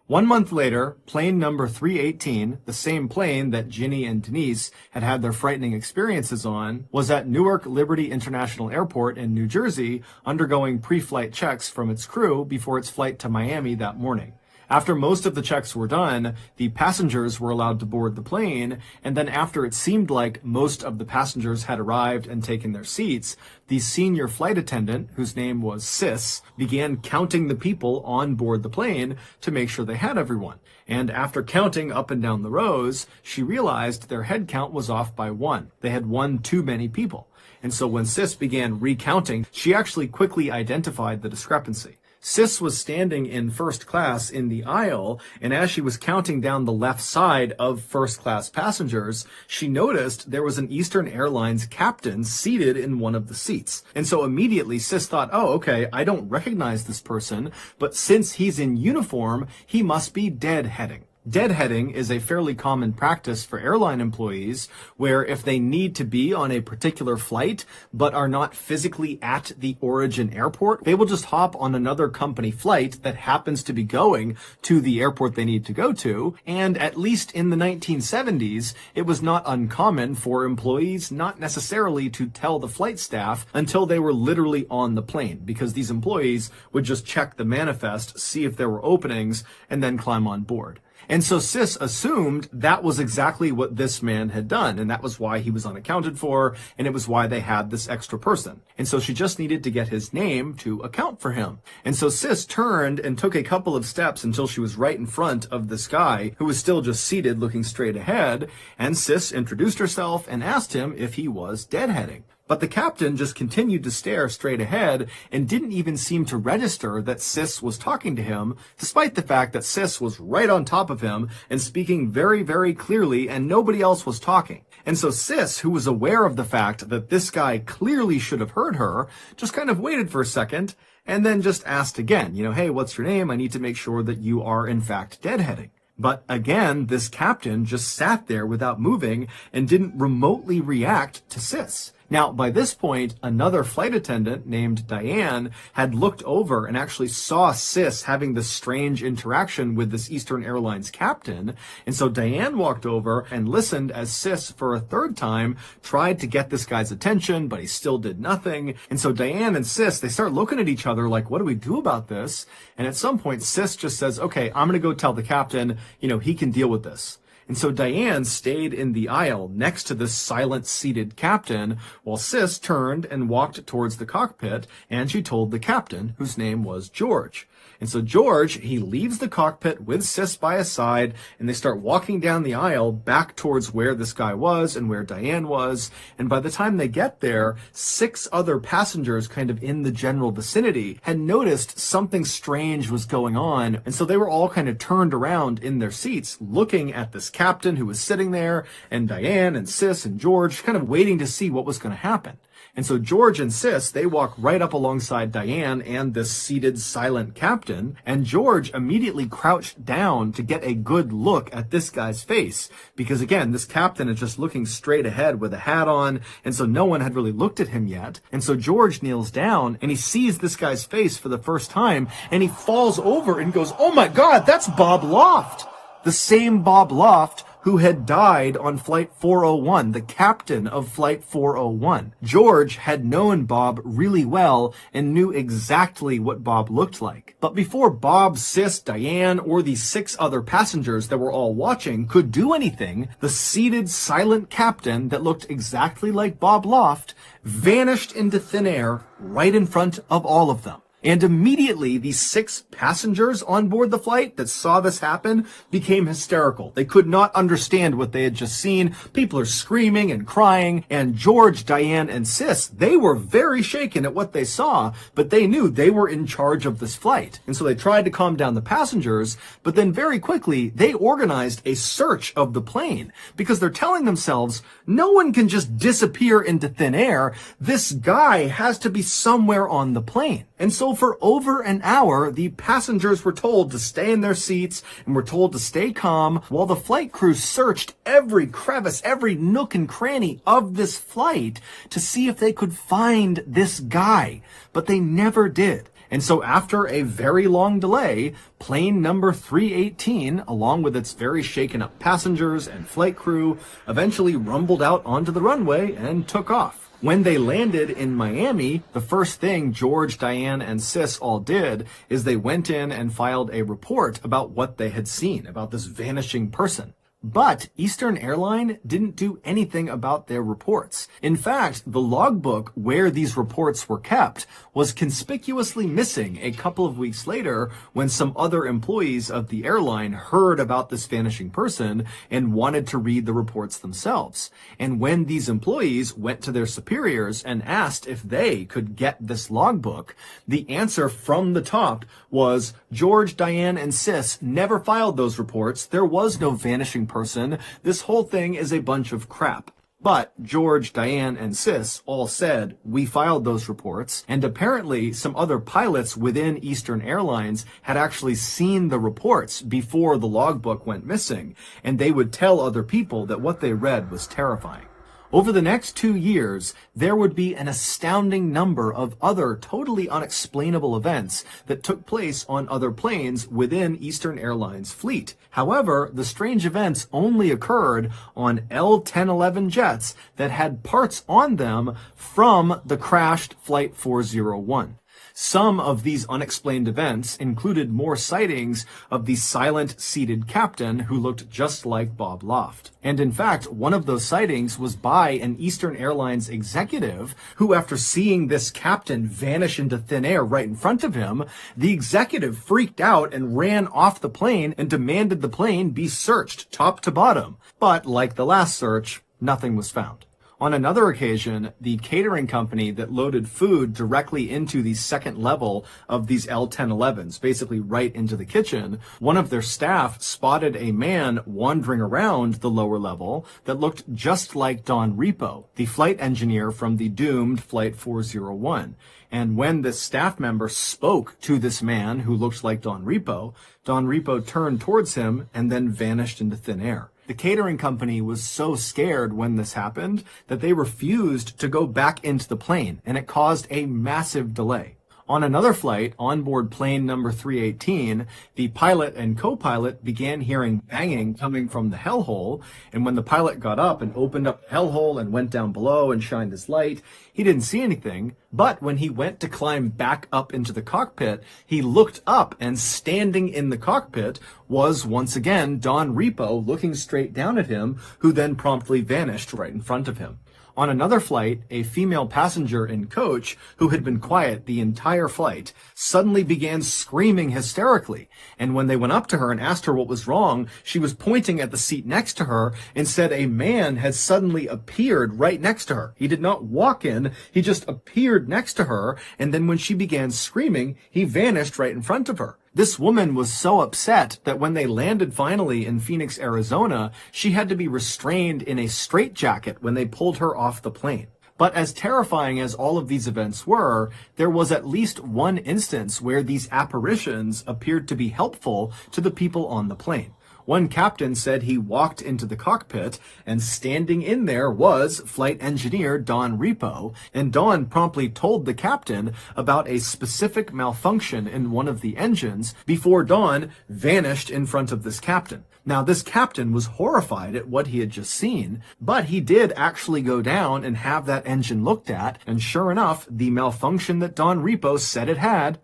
1 month later, plane number 318, the same plane that Ginny and Denise had had their frightening experiences on, was at Newark Liberty International Airport in New Jersey, undergoing pre-flight checks from its crew before its flight to Miami that morning. After most of the checks were done, the passengers were allowed to board the plane, and then after it seemed like most of the passengers had arrived and taken their seats, the senior flight attendant, whose name was Sis, began counting the people on board the plane to make sure they had everyone. And after counting up and down the rows, she realized their head count was off by one. They had one too many people. And so when Sis began recounting, she actually quickly identified the discrepancy. Sis was standing in first class in the aisle, and as she was counting down the left side of first class passengers, she noticed there was an Eastern Airlines captain seated in one of the seats. And so immediately Sis thought, oh, okay, I don't recognize this person, but since he's in uniform, he must be deadheading. Deadheading is a fairly common practice for airline employees where if they need to be on a particular flight but are not physically at the origin airport, they will just hop on another company flight that happens to be going to the airport they need to go to. And at least in the 1970s, it was not uncommon for employees not necessarily to tell the flight staff until they were literally on the plane, because these employees would just check the manifest, see if there were openings, and then climb on board. And so Sis assumed that was exactly what this man had done, and that was why he was unaccounted for, and it was why they had this extra person. And so she just needed to get his name to account for him. And so Sis turned and took a couple of steps until she was right in front of this guy who was still just seated looking straight ahead, and Sis introduced herself and asked him if he was deadheading. But the captain just continued to stare straight ahead and didn't even seem to register that Sis was talking to him, despite the fact that Sis was right on top of him and speaking very, very clearly, and nobody else was talking. And so Sis, who was aware of the fact that this guy clearly should have heard her, just kind of waited for a second and then just asked again, hey, what's your name? I need to make sure that you are in fact deadheading. But again, this captain just sat there without moving and didn't remotely react to Sis. Now, by this point, another flight attendant named Diane had looked over and actually saw Sis having this strange interaction with this Eastern Airlines captain. And so Diane walked over and listened as Sis, for a third time, tried to get this guy's attention, but he still did nothing. And so Diane and Sis, they start looking at each other like, what do we do about this? And at some point, Sis just says, okay, I'm going to go tell the captain, he can deal with this. And so Diane stayed in the aisle next to this silent seated captain while Sis turned and walked towards the cockpit, and she told the captain, whose name was George. And so George, he leaves the cockpit with Sis by his side, and they start walking down the aisle back towards where this guy was and where Diane was. And by the time they get there, 6 other passengers kind of in the general vicinity had noticed something strange was going on. And so they were all kind of turned around in their seats, looking at this captain who was sitting there, and Diane and Sis and George kind of waiting to see what was going to happen. And so George and Sis, they walk right up alongside Diane and this seated silent captain, and George immediately crouched down to get a good look at this guy's face, because again, this captain is just looking straight ahead with a hat on, and so no one had really looked at him yet. And so George kneels down and he sees this guy's face for the first time, and he falls over and goes, oh my God, that's Bob Loft! The same Bob Loft who had died on Flight 401, the captain of Flight 401. George had known Bob really well and knew exactly what Bob looked like. But before Bob, Sis, Diane, or the 6 other passengers that were all watching could do anything, the seated, silent captain that looked exactly like Bob Loft vanished into thin air right in front of all of them. And immediately, these 6 passengers on board the flight that saw this happen became hysterical. They could not understand what they had just seen. People are screaming and crying. And George, Diane, and Sis, they were very shaken at what they saw, but they knew they were in charge of this flight. And so they tried to calm down the passengers, but then very quickly, they organized a search of the plane because they're telling themselves, no one can just disappear into thin air. This guy has to be somewhere on the plane. And so for over an hour, the passengers were told to stay in their seats and were told to stay calm while the flight crew searched every crevice, every nook and cranny of this flight to see if they could find this guy. But they never did. And so after a very long delay, plane number 318, along with its very shaken up passengers and flight crew, eventually rumbled out onto the runway and took off. When they landed in Miami, the first thing George, Diane, and Sis all did is they went in and filed a report about what they had seen, about this vanishing person. But Eastern Airline didn't do anything about their reports. In fact, the logbook where these reports were kept was conspicuously missing a couple of weeks later when some other employees of the airline heard about this vanishing person and wanted to read the reports themselves. And when these employees went to their superiors and asked if they could get this logbook, the answer from the top was George, Diane, and Sis never filed those reports. There was no vanishing person. This whole thing is a bunch of crap. But George, Diane, and Sis all said, we filed those reports, and apparently some other pilots within Eastern Airlines had actually seen the reports before the logbook went missing, and they would tell other people that what they read was terrifying. Over the next 2 years, there would be an astounding number of other totally unexplainable events that took place on other planes within Eastern Airlines' fleet. However, the strange events only occurred on L-1011 jets that had parts on them from the crashed Flight 401. Some of these unexplained events included more sightings of the silent seated captain who looked just like Bob Loft. And in fact, one of those sightings was by an Eastern Airlines executive who, after seeing this captain vanish into thin air right in front of him, the executive freaked out and ran off the plane and demanded the plane be searched top to bottom. But like the last search, nothing was found. On another occasion, the catering company that loaded food directly into the second level of these L-1011s, basically right into the kitchen, one of their staff spotted a man wandering around the lower level that looked just like Don Repo, the flight engineer from the doomed Flight 401. And when this staff member spoke to this man who looked like Don Repo turned towards him and then vanished into thin air. The catering company was so scared when this happened that they refused to go back into the plane, and it caused a massive delay. On another flight, on board plane number 318, the pilot and co-pilot began hearing banging coming from the hellhole, and when the pilot got up and opened up the hellhole and went down below and shined his light, he didn't see anything, but when he went to climb back up into the cockpit, he looked up, and standing in the cockpit was once again Don Repo looking straight down at him, who then promptly vanished right in front of him. On another flight, a female passenger and coach, who had been quiet the entire flight, suddenly began screaming hysterically. And when they went up to her and asked her what was wrong, she was pointing at the seat next to her and said a man had suddenly appeared right next to her. He did not walk in, he just appeared next to her, and then when she began screaming, he vanished right in front of her. This woman was so upset that when they landed finally in Phoenix, Arizona, she had to be restrained in a straitjacket when they pulled her off the plane. But as terrifying as all of these events were, there was at least one instance where these apparitions appeared to be helpful to the people on the plane. One captain said he walked into the cockpit, and standing in there was flight engineer Don Repo, and Don promptly told the captain about a specific malfunction in one of the engines before Don vanished in front of this captain. Now, this captain was horrified at what he had just seen, but he did actually go down and have that engine looked at, and sure enough, the malfunction that Don Repo said it had.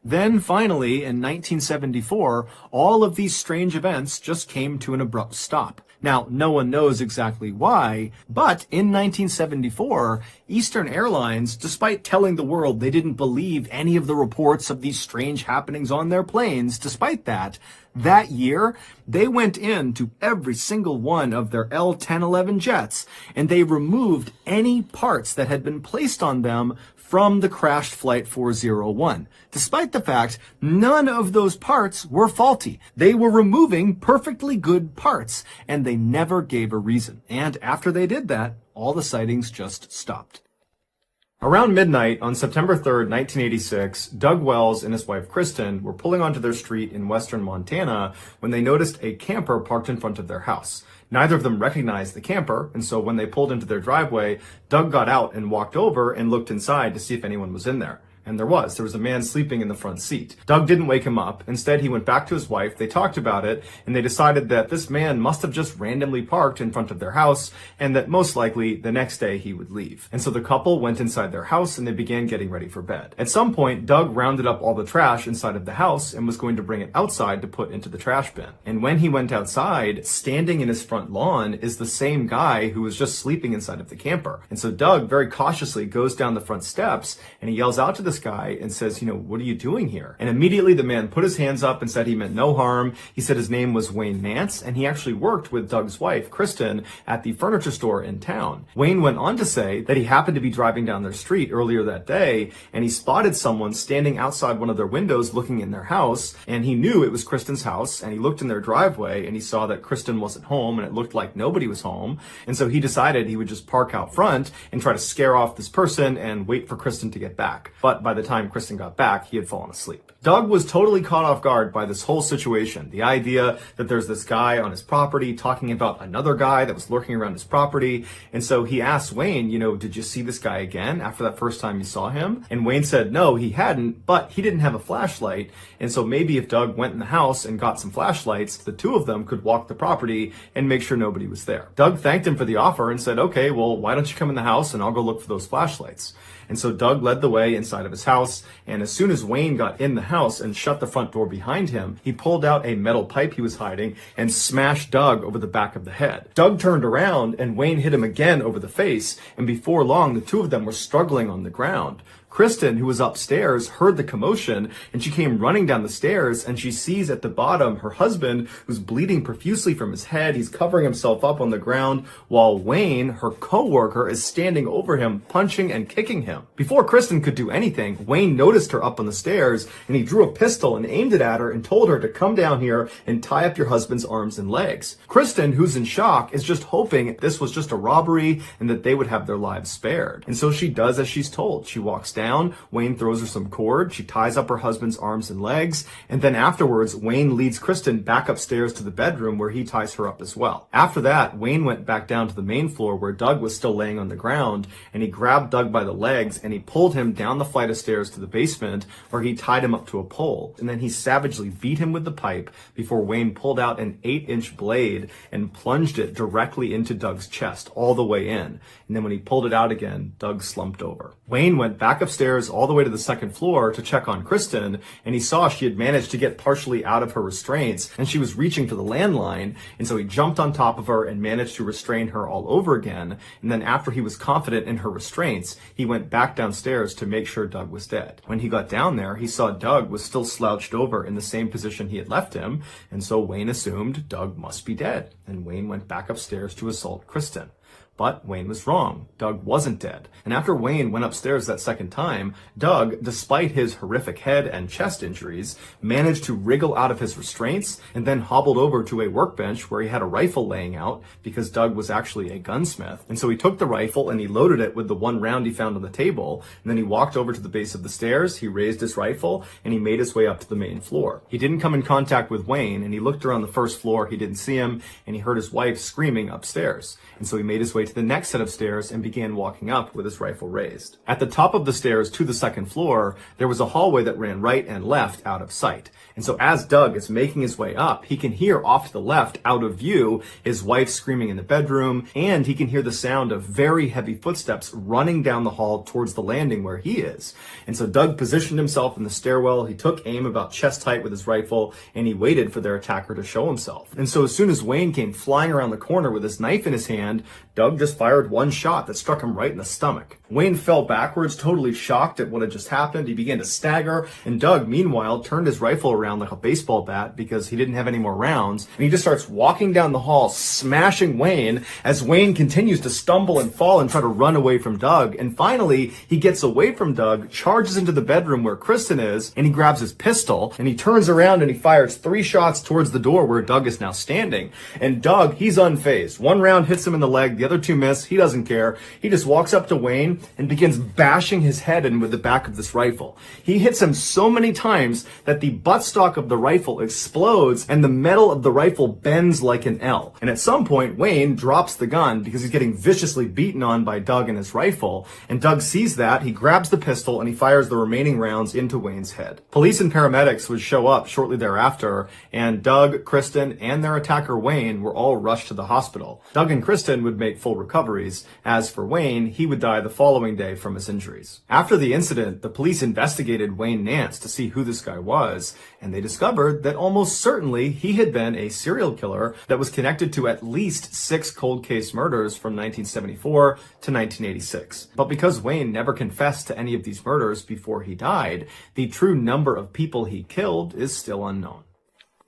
Then finally, in 1974, all of these strange events just came to an abrupt stop. Now, no one knows exactly why, but in 1974, Eastern Airlines, despite telling the world they didn't believe any of the reports of these strange happenings on their planes, despite that year, they went into every single one of their L-1011 jets, and they removed any parts that had been placed on them from the crashed Flight 401, despite the fact none of those parts were faulty. They were removing perfectly good parts, and they never gave a reason. And after they did that, all the sightings just stopped. Around midnight on September 3rd, 1986, Doug Wells and his wife Kristen were pulling onto their street in western Montana when they noticed a camper parked in front of their house. Neither of them recognized the camper, and so when they pulled into their driveway, Doug got out and walked over and looked inside to see if anyone was in there. And there was a man sleeping in the front seat. Doug didn't wake him up. Instead, he went back to his wife. They talked about it, and they decided that this man must have just randomly parked in front of their house, and that most likely the next day he would leave. And so the couple went inside their house and they began getting ready for bed. At some point, Doug rounded up all the trash inside of the house and was going to bring it outside to put into the trash bin. And when he went outside, standing in his front lawn is the same guy who was just sleeping inside of the camper. And so Doug very cautiously goes down the front steps and he yells out to this guy and says, what are you doing here? And immediately the man put his hands up and said he meant no harm. He said his name was Wayne Nance, and he actually worked with Doug's wife, Kristen, at the furniture store in town. Wayne went on to say that he happened to be driving down their street earlier that day, and he spotted someone standing outside one of their windows looking in their house, and he knew it was Kristen's house, and he looked in their driveway, and he saw that Kristen wasn't home, and it looked like nobody was home, and so he decided he would just park out front and try to scare off this person and wait for Kristen to get back. But by the time Kristen got back, he had fallen asleep. Doug was totally caught off guard by this whole situation. The idea that there's this guy on his property talking about another guy that was lurking around his property. And so he asked Wayne, did you see this guy again after that first time you saw him? And Wayne said no, he hadn't, but he didn't have a flashlight. And so maybe if Doug went in the house and got some flashlights, the two of them could walk the property and make sure nobody was there. Doug thanked him for the offer and said, okay, well, why don't you come in the house and I'll go look for those flashlights. And so Doug led the way inside of his house, and as soon as Wayne got in the house and shut the front door behind him, he pulled out a metal pipe he was hiding and smashed Doug over the back of the head. Doug turned around and Wayne hit him again over the face, and before long the two of them were struggling on the ground. Kristen, who was upstairs, heard the commotion, and she came running down the stairs, and she sees at the bottom her husband, who's bleeding profusely from his head. He's covering himself up on the ground, while Wayne, her co-worker, is standing over him, punching and kicking him. Before Kristen could do anything, Wayne noticed her up on the stairs, and he drew a pistol and aimed it at her and told her to come down here and tie up your husband's arms and legs. Kristen, who's in shock, is just hoping this was just a robbery and that they would have their lives spared. And so she does as she's told. She walks down. Wayne throws her some cord. She ties up her husband's arms and legs. And then afterwards, Wayne leads Kristen back upstairs to the bedroom where he ties her up as well. After that, Wayne went back down to the main floor where Doug was still laying on the ground, and he grabbed Doug by the legs and he pulled him down the flight of stairs to the basement where he tied him up to a pole. And then he savagely beat him with the pipe before Wayne pulled out an 8-inch blade and plunged it directly into Doug's chest all the way in. And then when he pulled it out again, Doug slumped over. Wayne went back upstairs all the way to the second floor to check on Kristen, and he saw she had managed to get partially out of her restraints and she was reaching for the landline, and so he jumped on top of her and managed to restrain her all over again. And then after he was confident in her restraints, he went back downstairs to make sure Doug was dead. When he got down there, he saw Doug was still slouched over in the same position he had left him, and so Wayne assumed Doug must be dead, and Wayne went back upstairs to assault Kristen. But Wayne was wrong. Doug wasn't dead. And after Wayne went upstairs that second time, Doug, despite his horrific head and chest injuries, managed to wriggle out of his restraints and then hobbled over to a workbench where he had a rifle laying out because Doug was actually a gunsmith. And so he took the rifle and he loaded it with the one round he found on the table. And then he walked over to the base of the stairs, he raised his rifle, and he made his way up to the main floor. He didn't come in contact with Wayne, and he looked around the first floor, he didn't see him, and he heard his wife screaming upstairs. And so he made his way to the next set of stairs and began walking up with his rifle raised. At the top of the stairs to the second floor, there was a hallway that ran right and left out of sight. And so as Doug is making his way up, he can hear off to the left, out of view, his wife screaming in the bedroom, and he can hear the sound of very heavy footsteps running down the hall towards the landing where he is. And so Doug positioned himself in the stairwell, he took aim about chest height with his rifle, and he waited for their attacker to show himself. And so as soon as Wayne came flying around the corner with his knife in his hand, Doug just fired one shot that struck him right in the stomach. Wayne fell backwards, totally shocked at what had just happened. He began to stagger, and Doug, meanwhile, turned his rifle around like a baseball bat because he didn't have any more rounds, and he just starts walking down the hall, smashing Wayne as Wayne continues to stumble and fall and try to run away from Doug. And finally, he gets away from Doug, charges into the bedroom where Kristen is, and he grabs his pistol, and he turns around and he fires 3 shots towards the door where Doug is now standing. And Doug, he's unfazed. One round hits him in the leg, The other two miss. He doesn't care. He just walks up to Wayne and begins bashing his head in with the back of this rifle. He hits him so many times that the buttstock of the rifle explodes and the metal of the rifle bends like an L. And at some point, Wayne drops the gun because he's getting viciously beaten on by Doug and his rifle. And Doug sees that, he grabs the pistol, and he fires the remaining rounds into Wayne's head. Police and paramedics would show up shortly thereafter, and Doug, Kristen, and their attacker Wayne were all rushed to the hospital. Doug and Kristen would make full recoveries. As for Wayne, he would die the following day from his injuries. After the incident, the police investigated Wayne Nance to see who this guy was, and they discovered that almost certainly he had been a serial killer that was connected to at least 6 cold case murders from 1974 to 1986. But because Wayne never confessed to any of these murders before he died, the true number of people he killed is still unknown.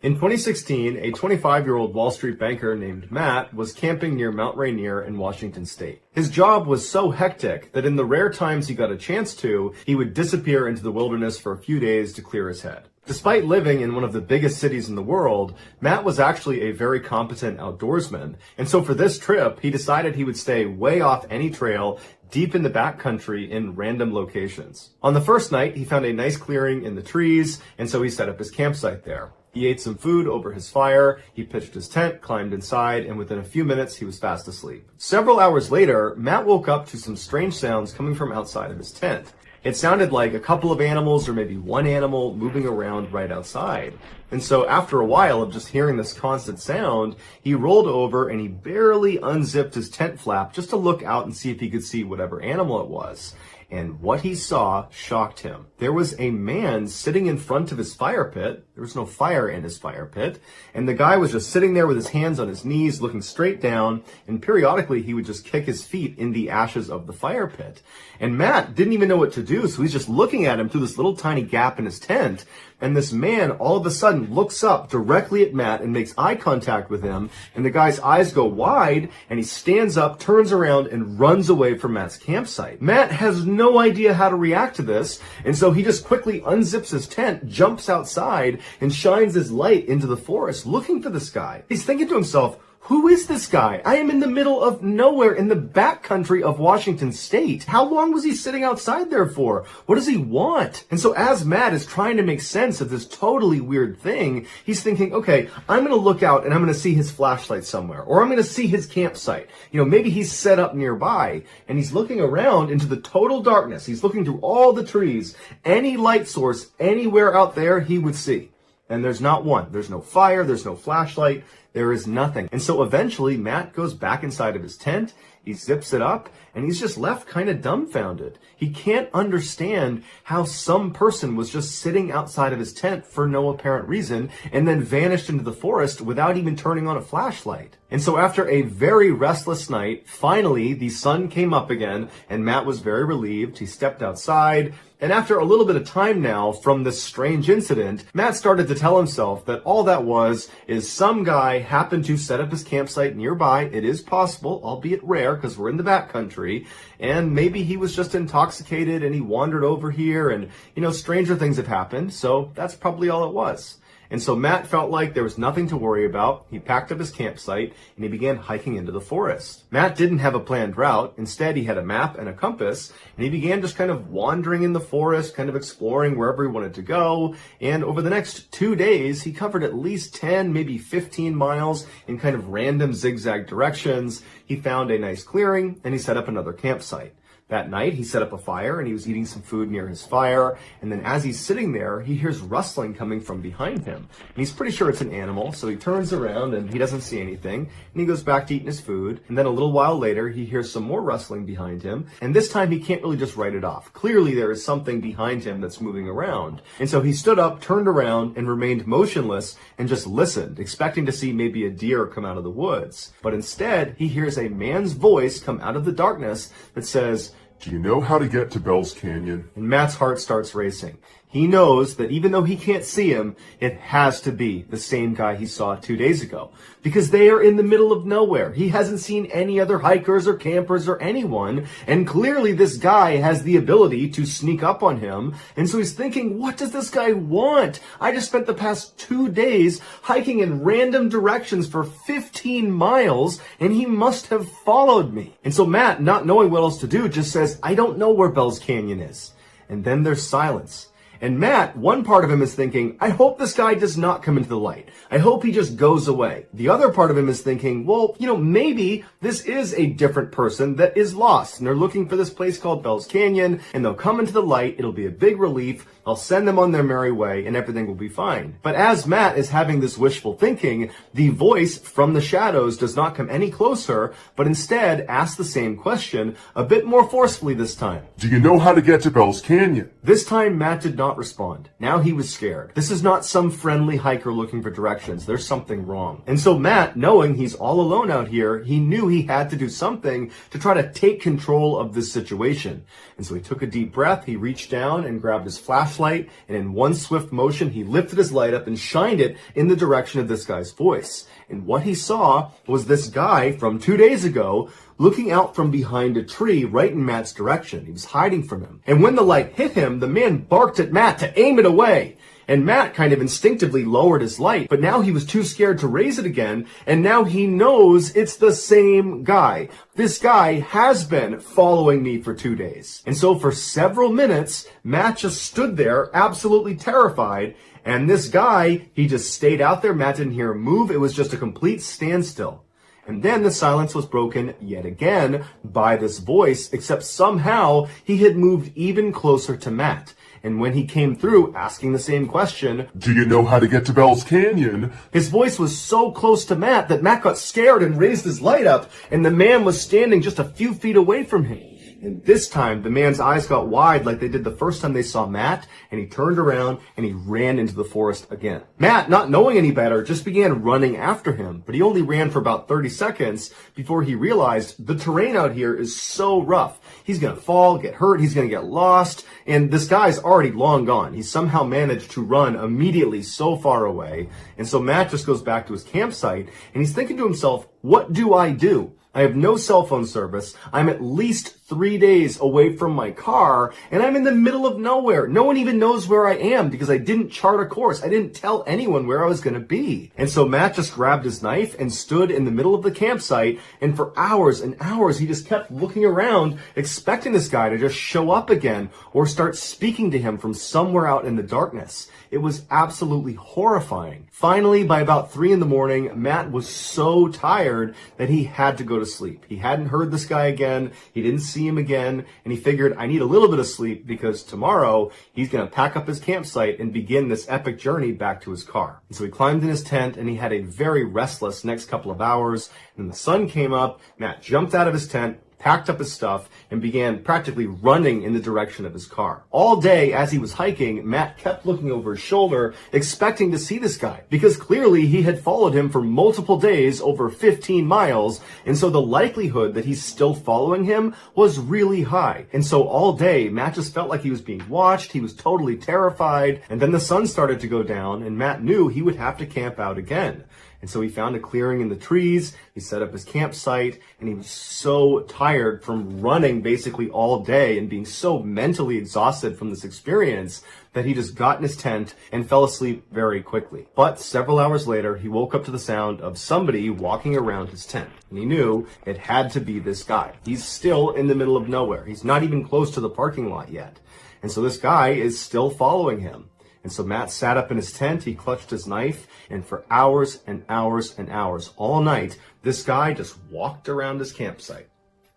In 2016, a 25-year-old Wall Street banker named Matt was camping near Mount Rainier in Washington state. His job was so hectic that in the rare times he got a chance to, he would disappear into the wilderness for a few days to clear his head. Despite living in one of the biggest cities in the world, Matt was actually a very competent outdoorsman. And so for this trip, he decided he would stay way off any trail deep in the backcountry in random locations. On the first night, he found a nice clearing in the trees, and so he set up his campsite there. He ate some food over his fire, he pitched his tent, climbed inside, and within a few minutes he was fast asleep. Several hours later, Matt woke up to some strange sounds coming from outside of his tent. It sounded like a couple of animals or maybe one animal moving around right outside. And so after a while of just hearing this constant sound, he rolled over and he barely unzipped his tent flap just to look out and see if he could see whatever animal it was. And what he saw shocked him. There was a man sitting in front of his fire pit. There was no fire in his fire pit. And the guy was just sitting there with his hands on his knees, looking straight down. And periodically he would just kick his feet in the ashes of the fire pit. And Matt didn't even know what to do. So he's just looking at him through this little tiny gap in his tent. And this man all of a sudden looks up directly at Matt and makes eye contact with him. And the guy's eyes go wide and he stands up, turns around, and runs away from Matt's campsite. Matt has no idea how to react to this. And so he just quickly unzips his tent, jumps outside, and shines his light into the forest looking for this guy. He's thinking to himself, who is this guy? I am in the middle of nowhere in the backcountry of Washington state. How long was he sitting outside there for? What does he want? And so as Matt is trying to make sense of this totally weird thing, he's thinking, okay, I'm going to look out and I'm going to see his flashlight somewhere, or I'm going to see his campsite. You know, maybe he's set up nearby, and he's looking around into the total darkness. He's looking through all the trees. Any light source anywhere out there he would see. And there's not one. There's no fire. There's no flashlight. There is nothing. And so eventually Matt goes back inside of his tent, he zips it up, and he's just left kind of dumbfounded. He can't understand how some person was just sitting outside of his tent for no apparent reason and then vanished into the forest without even turning on a flashlight. And so after a very restless night, finally the sun came up again and Matt was very relieved. He stepped outside, and after a little bit of time now from this strange incident, Matt started to tell himself that all that was is some guy happened to set up his campsite nearby. It is possible, albeit rare because we're in the backcountry, and maybe he was just intoxicated and he wandered over here, and stranger things have happened, so that's probably all it was. And so Matt felt like there was nothing to worry about. He packed up his campsite and he began hiking into the forest. Matt didn't have a planned route. Instead, he had a map and a compass, and he began just kind of wandering in the forest, kind of exploring wherever he wanted to go. And over the next 2 days, he covered at least 10, maybe 15 miles in kind of random zigzag directions. He found a nice clearing and he set up another campsite. That night, he set up a fire and he was eating some food near his fire. And then as he's sitting there, he hears rustling coming from behind him. And he's pretty sure it's an animal, so he turns around and he doesn't see anything. And he goes back to eating his food. And then a little while later, he hears some more rustling behind him. And this time, he can't really just write it off. Clearly, there is something behind him that's moving around. And so he stood up, turned around, and remained motionless and just listened, expecting to see maybe a deer come out of the woods. But instead, he hears a man's voice come out of the darkness that says, "Do you know how to get to Bell's Canyon?" And Matt's heart starts racing. He knows that even though he can't see him, it has to be the same guy he saw 2 days ago. Because they are in the middle of nowhere. He hasn't seen any other hikers or campers or anyone, and clearly this guy has the ability to sneak up on him, and so he's thinking, what does this guy want? I just spent the past 2 days hiking in random directions for 15 miles, and he must have followed me. And so Matt, not knowing what else to do, just says, I don't know where Bell's Canyon is. And then there's silence. And Matt, one part of him is thinking, I hope this guy does not come into the light. I hope he just goes away. The other part of him is thinking, well, maybe this is a different person that is lost. And they're looking for this place called Bell's Canyon, and they'll come into the light. It'll be a big relief. I'll send them on their merry way, and everything will be fine. But as Matt is having this wishful thinking, the voice from the shadows does not come any closer, but instead asks the same question, a bit more forcefully this time. Do you know how to get to Bell's Canyon? This time, Matt did not respond. Now he was scared. This is not some friendly hiker looking for directions. There's something wrong. And so Matt, knowing he's all alone out here, he knew he had to do something to try to take control of this situation. And so he took a deep breath, he reached down and grabbed his flashlight, and in one swift motion, he lifted his light up and shined it in the direction of this guy's voice. And what he saw was this guy from 2 days ago looking out from behind a tree right in Matt's direction. He was hiding from him. And when the light hit him, the man barked at Matt to aim it away. And Matt kind of instinctively lowered his light, but now he was too scared to raise it again, and now he knows it's the same guy. This guy has been following me for 2 days. And so for several minutes, Matt just stood there, absolutely terrified, and this guy, he just stayed out there. Matt didn't hear him move. It was just a complete standstill. And then the silence was broken yet again by this voice, except somehow he had moved even closer to Matt. And when he came through asking the same question, Do you know how to get to Bell's Canyon? His voice was so close to Matt that Matt got scared and raised his light up, and the man was standing just a few feet away from him. And this time, the man's eyes got wide like they did the first time they saw Matt, and he turned around and he ran into the forest again. Matt, not knowing any better, just began running after him, but he only ran for about 30 seconds before he realized the terrain out here is so rough. He's gonna fall, get hurt, he's gonna get lost, and this guy's already long gone. He somehow managed to run immediately so far away, and so Matt just goes back to his campsite, and he's thinking to himself, what do I do? I have no cell phone service. I'm at least 3 days away from my car, and I'm in the middle of nowhere. No one even knows where I am because I didn't chart a course. I didn't tell anyone where I was going to be. And so Matt just grabbed his knife and stood in the middle of the campsite, and for hours and hours he just kept looking around, expecting this guy to just show up again or start speaking to him from somewhere out in the darkness. It was absolutely horrifying. Finally, by about 3 a.m, Matt was so tired that he had to go to sleep. He hadn't heard this guy again. He didn't see him again. And he figured, I need a little bit of sleep because tomorrow he's going to pack up his campsite and begin this epic journey back to his car. And so he climbed in his tent and he had a very restless next couple of hours. And when the sun came up, Matt jumped out of his tent, packed up his stuff, and began practically running in the direction of his car. All day as he was hiking, Matt kept looking over his shoulder, expecting to see this guy, because clearly he had followed him for multiple days over 15 miles, and so the likelihood that he's still following him was really high. And so all day, Matt just felt like he was being watched, he was totally terrified, and then the sun started to go down, and Matt knew he would have to camp out again. And so he found a clearing in the trees, he set up his campsite, and he was so tired from running basically all day and being so mentally exhausted from this experience that he just got in his tent and fell asleep very quickly. But several hours later, he woke up to the sound of somebody walking around his tent. And he knew it had to be this guy. He's still in the middle of nowhere. He's not even close to the parking lot yet. And so this guy is still following him. And so Matt sat up in his tent, he clutched his knife, and for hours and hours and hours, all night, this guy just walked around his campsite.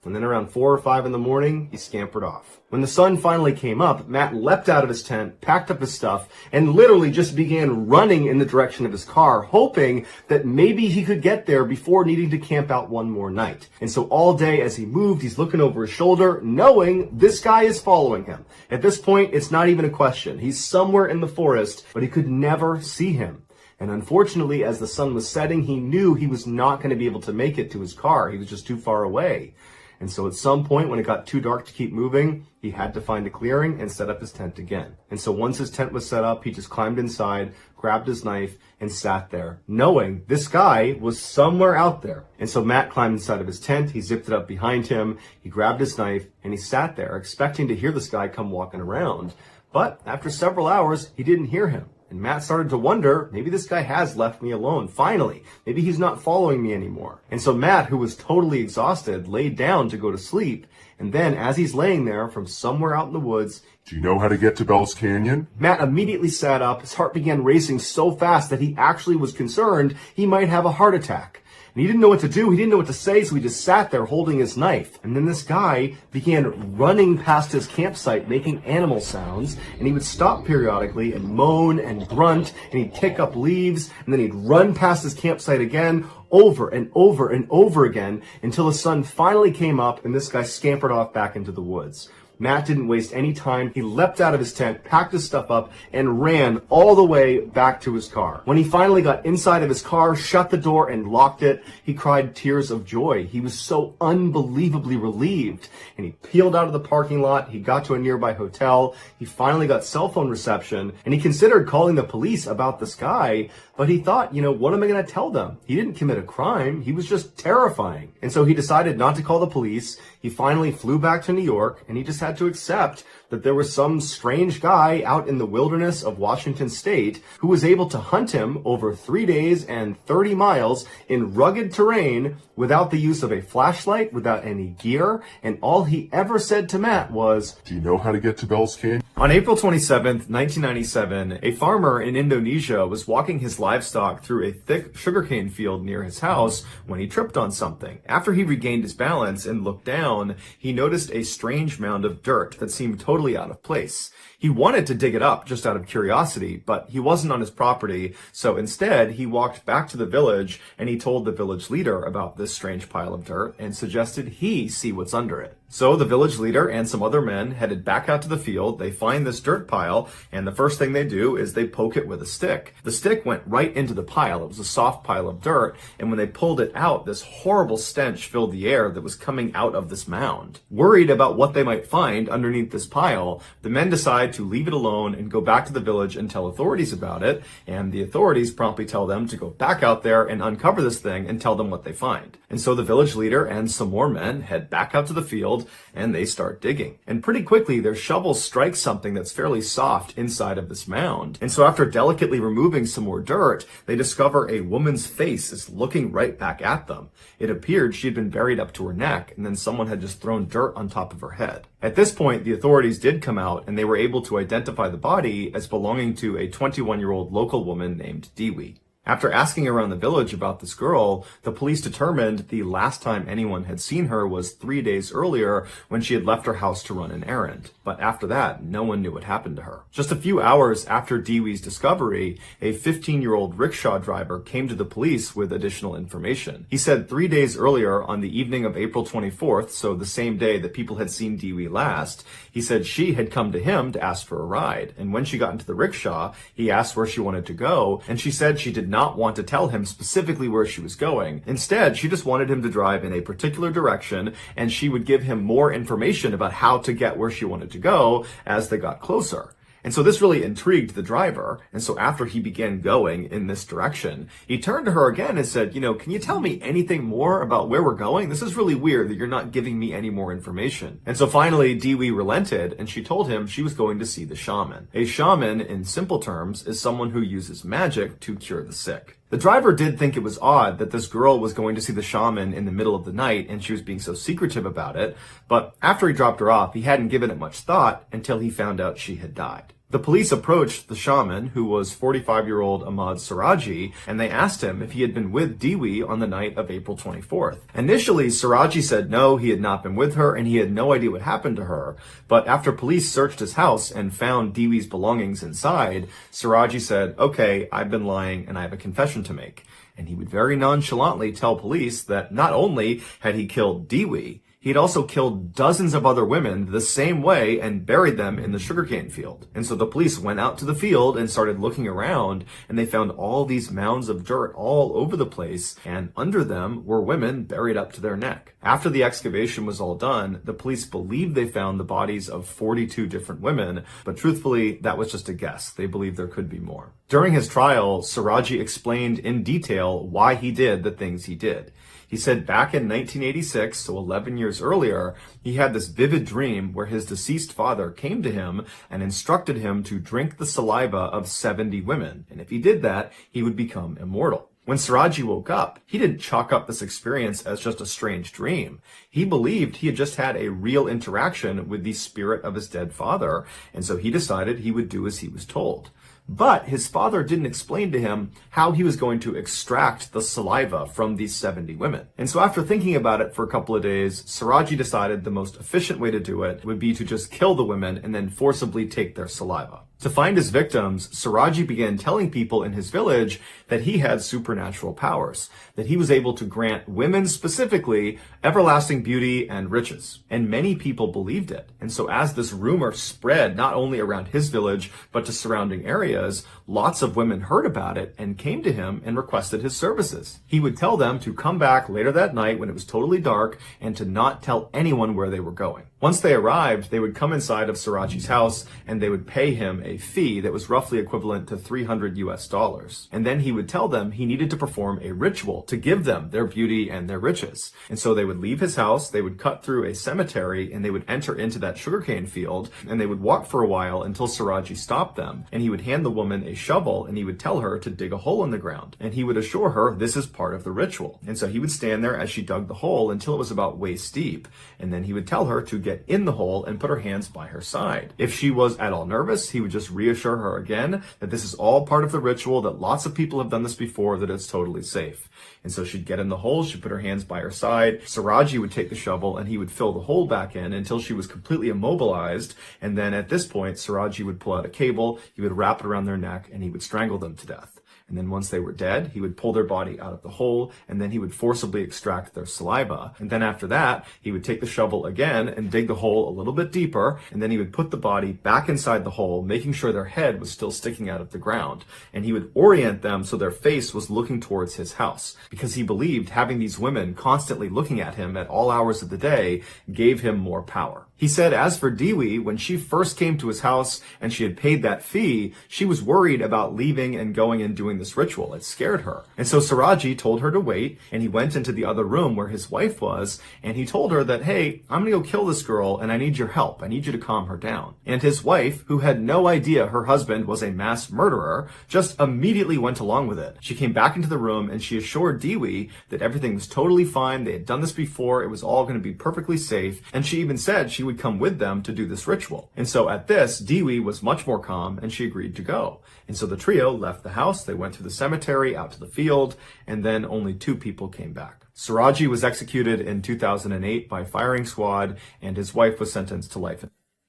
And then around 4 or 5 in the morning, he scampered off. When the sun finally came up, Matt leapt out of his tent, packed up his stuff, and literally just began running in the direction of his car, hoping that maybe he could get there before needing to camp out one more night. And so all day as he moved, he's looking over his shoulder, knowing this guy is following him. At this point, it's not even a question. He's somewhere in the forest, but he could never see him. And unfortunately, as the sun was setting, he knew he was not going to be able to make it to his car. He was just too far away. And so at some point when it got too dark to keep moving, he had to find a clearing and set up his tent again. And so once his tent was set up, he just climbed inside, grabbed his knife, and sat there, knowing this guy was somewhere out there. And so Matt climbed inside of his tent, he zipped it up behind him, he grabbed his knife, and he sat there, expecting to hear this guy come walking around. But after several hours, he didn't hear him. And Matt started to wonder, maybe this guy has left me alone, finally. Maybe he's not following me anymore. And so Matt, who was totally exhausted, laid down to go to sleep. And then, as he's laying there from somewhere out in the woods, Do you know how to get to Bell's Canyon? Matt immediately sat up. His heart began racing so fast that he actually was concerned he might have a heart attack. And he didn't know what to do. He didn't know what to say, so he just sat there holding his knife. And then this guy began running past his campsite, making animal sounds. And he would stop periodically and moan and grunt, and he'd pick up leaves, and then he'd run past his campsite again, over and over and over again, until the sun finally came up and this guy scampered off back into the woods. Matt didn't waste any time. He leapt out of his tent, packed his stuff up, and ran all the way back to his car. When he finally got inside of his car, shut the door, and locked it, he cried tears of joy. He was so unbelievably relieved. And he peeled out of the parking lot. He got to a nearby hotel. He finally got cell phone reception, and he considered calling the police about this guy, but he thought, what am I going to tell them? He didn't commit a crime. He was just terrifying. And so he decided not to call the police. He finally flew back to New York, and he just had to accept that there was some strange guy out in the wilderness of Washington state who was able to hunt him over 3 days and 30 miles in rugged terrain without the use of a flashlight, without any gear, and all he ever said to Matt was, Do you know how to get to Bell's Canyon? On April 27th, 1997, a farmer in Indonesia was walking his livestock through a thick sugarcane field near his house when he tripped on something. After he regained his balance and looked down, he noticed a strange mound of dirt that seemed totally out of place. He wanted to dig it up just out of curiosity, but he wasn't on his property, so instead he walked back to the village and he told the village leader about this strange pile of dirt and suggested he see what's under it. So the village leader and some other men headed back out to the field. They find this dirt pile, and the first thing they do is they poke it with a stick. The stick went right into the pile. It was a soft pile of dirt, and when they pulled it out, this horrible stench filled the air that was coming out of this mound. Worried about what they might find underneath this pile, the men decide to leave it alone and go back to the village and tell authorities about it, and the authorities promptly tell them to go back out there and uncover this thing and tell them what they find. And so the village leader and some more men head back out to the field, and they start digging. And pretty quickly, their shovels strike something that's fairly soft inside of this mound. And so after delicately removing some more dirt, they discover a woman's face is looking right back at them. It appeared she had been buried up to her neck, and then someone had just thrown dirt on top of her head. At this point, the authorities did come out, and they were able to identify the body as belonging to a 21-year-old local woman named Dewey. After asking around the village about this girl, the police determined the last time anyone had seen her was 3 days earlier when she had left her house to run an errand. But after that, no one knew what happened to her. Just a few hours after Dewey's discovery, a 15-year-old rickshaw driver came to the police with additional information. He said 3 days earlier, on the evening of April 24th, so the same day that people had seen Dewey last, he said she had come to him to ask for a ride. And when she got into the rickshaw, he asked where she wanted to go, and she said she did not want to tell him specifically where she was going. Instead, she just wanted him to drive in a particular direction, and she would give him more information about how to get where she wanted to go as they got closer. And so this really intrigued the driver. And so after he began going in this direction, he turned to her again and said, can you tell me anything more about where we're going? This is really weird that you're not giving me any more information. And so finally, Dewey relented, and she told him she was going to see the shaman. A shaman, in simple terms, is someone who uses magic to cure the sick. The driver did think it was odd that this girl was going to see the shaman in the middle of the night and she was being so secretive about it, but after he dropped her off, he hadn't given it much thought until he found out she had died. The police approached the shaman, who was 45-year-old Ahmad Siraji, and they asked him if he had been with Dewey on the night of April 24th. Initially, Siraji said no, he had not been with her, and he had no idea what happened to her. But after police searched his house and found Dewey's belongings inside, Siraji said, okay, I've been lying and I have a confession to make. And he would very nonchalantly tell police that not only had he killed Dewey, He'd also killed dozens of other women the same way and buried them in the sugarcane field. And so the police went out to the field and started looking around, and they found all these mounds of dirt all over the place, and under them were women buried up to their neck. After the excavation was all done, the police believed they found the bodies of 42 different women, but truthfully, that was just a guess. They believed there could be more. During his trial, Siraji explained in detail why he did the things he did. He said back in 1986, so 11 years earlier, he had this vivid dream where his deceased father came to him and instructed him to drink the saliva of 70 women. And if he did that, he would become immortal. When Siraji woke up, he didn't chalk up this experience as just a strange dream. He believed he had just had a real interaction with the spirit of his dead father, and so he decided he would do as he was told. But his father didn't explain to him how he was going to extract the saliva from these 70 women. And so after thinking about it for a couple of days, Siraji decided the most efficient way to do it would be to just kill the women and then forcibly take their saliva. To find his victims, Siraji began telling people in his village that he had supernatural powers, that he was able to grant women specifically everlasting beauty and riches. And many people believed it. And so as this rumor spread not only around his village, but to surrounding areas, lots of women heard about it and came to him and requested his services. He would tell them to come back later that night when it was totally dark and to not tell anyone where they were going. Once they arrived, they would come inside of Siraji's house and they would pay him a fee that was roughly equivalent to $300. And then he would tell them he needed to perform a ritual to give them their beauty and their riches. And so they would leave his house, they would cut through a cemetery, and they would enter into that sugarcane field, and they would walk for a while until Siraji stopped them. And he would hand the woman a shovel and he would tell her to dig a hole in the ground. And he would assure her this is part of the ritual. And so he would stand there as she dug the hole until it was about waist deep. And then he would tell her to get in the hole and put her hands by her side. If she was at all nervous, he would just reassure her again that this is all part of the ritual, that lots of people have done this before, that it's totally safe. And so she'd get in the hole, she'd put her hands by her side, Siraji would take the shovel and he would fill the hole back in until she was completely immobilized. And then at this point, Siraji would pull out a cable, he would wrap it around their neck, and he would strangle them to death. And then once they were dead, he would pull their body out of the hole, and then he would forcibly extract their saliva. And then after that, he would take the shovel again and dig the hole a little bit deeper, and then he would put the body back inside the hole, making sure their head was still sticking out of the ground. And he would orient them so their face was looking towards his house, because he believed having these women constantly looking at him at all hours of the day gave him more power. He said as for Dewi, when she first came to his house and she had paid that fee, she was worried about leaving and going and doing this ritual. It scared her. And so Siraji told her to wait, and he went into the other room where his wife was, and he told her that, hey, I'm going to go kill this girl and I need your help. I need you to calm her down. And his wife, who had no idea her husband was a mass murderer, just immediately went along with it. She came back into the room and she assured Dewi that everything was totally fine. They had done this before. It was all going to be perfectly safe. And she even said she would come with them to do this ritual. And so at this, Dewi was much more calm and she agreed to go. And so the trio left the house, they went through the cemetery, out to the field, and then only 2 people came back. Siraji was executed in 2008 by firing squad, and his wife was sentenced to life.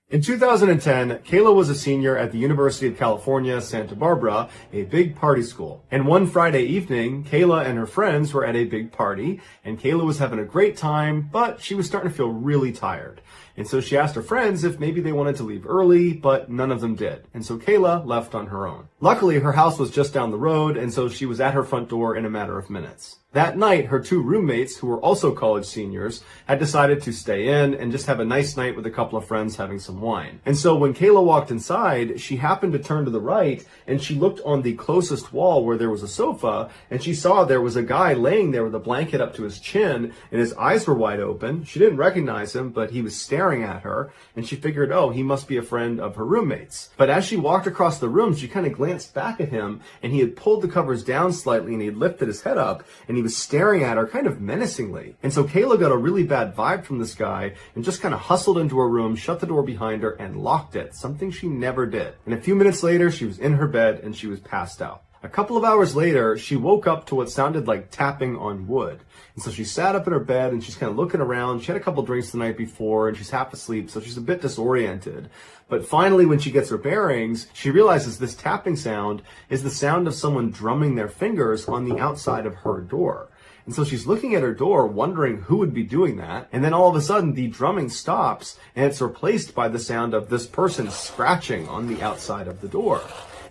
In 2010, Kayla was a senior at the University of California, Santa Barbara, a big party school. And one Friday evening, Kayla and her friends were at a big party, and Kayla was having a great time, but she was starting to feel really tired. And so she asked her friends if maybe they wanted to leave early, but none of them did. And so Kayla left on her own. Luckily, her house was just down the road, and so she was at her front door in a matter of minutes. That night, her 2 roommates, who were also college seniors, had decided to stay in and just have a nice night with a couple of friends having some wine. And so when Kayla walked inside, she happened to turn to the right, and she looked on the closest wall where there was a sofa, and she saw there was a guy laying there with a blanket up to his chin, and his eyes were wide open. She didn't recognize him, but he was staring at her, and she figured, oh, he must be a friend of her roommates. But as she walked across the room, she kind of glanced back at him, and he had pulled the covers down slightly, and he had lifted his head up, and he was staring at her kind of menacingly. And so Kayla got a really bad vibe from this guy and just kind of hustled into her room, shut the door behind her, and locked it, something she never did. And a few minutes later, she was in her bed and she was passed out. A couple of hours later, she woke up to what sounded like tapping on wood. And so she sat up in her bed and she's kind of looking around. She had a couple drinks the night before and she's half asleep, so she's a bit disoriented. But finally, when she gets her bearings, she realizes this tapping sound is the sound of someone drumming their fingers on the outside of her door. And so she's looking at her door, wondering who would be doing that. And then all of a sudden, the drumming stops, and it's replaced by the sound of this person scratching on the outside of the door.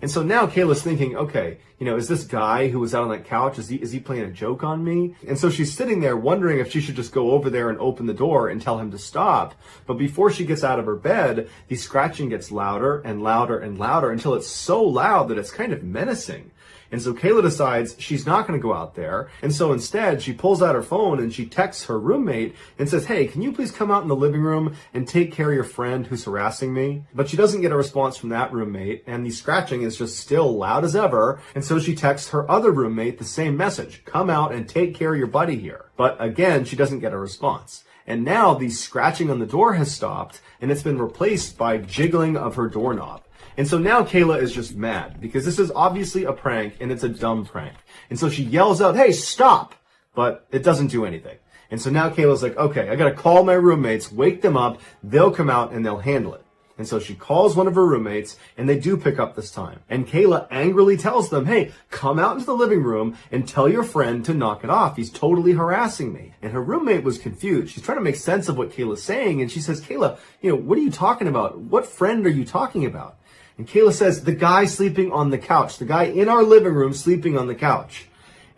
And so now Kayla's thinking, okay, is this guy who was out on that couch, is he playing a joke on me? And so she's sitting there wondering if she should just go over there and open the door and tell him to stop. But before she gets out of her bed, the scratching gets louder and louder and louder until it's so loud that it's kind of menacing. And so Kayla decides she's not going to go out there. And so instead, she pulls out her phone and she texts her roommate and says, hey, can you please come out in the living room and take care of your friend who's harassing me? But she doesn't get a response from that roommate, and the scratching is just still loud as ever. And so she texts her other roommate the same message, come out and take care of your buddy here. But again, she doesn't get a response. And now the scratching on the door has stopped, and it's been replaced by jiggling of her doorknob. And so now Kayla is just mad because this is obviously a prank and it's a dumb prank. And so she yells out, hey, stop! But it doesn't do anything. And so now Kayla's like, okay, I gotta call my roommates, wake them up, they'll come out and they'll handle it. And so she calls one of her roommates, and they do pick up this time. And Kayla angrily tells them, hey, come out into the living room and tell your friend to knock it off. He's totally harassing me. And her roommate was confused. She's trying to make sense of what Kayla's saying, and she says, Kayla, what are you talking about? What friend are you talking about? And Kayla says, the guy sleeping on the couch, the guy in our living room sleeping on the couch.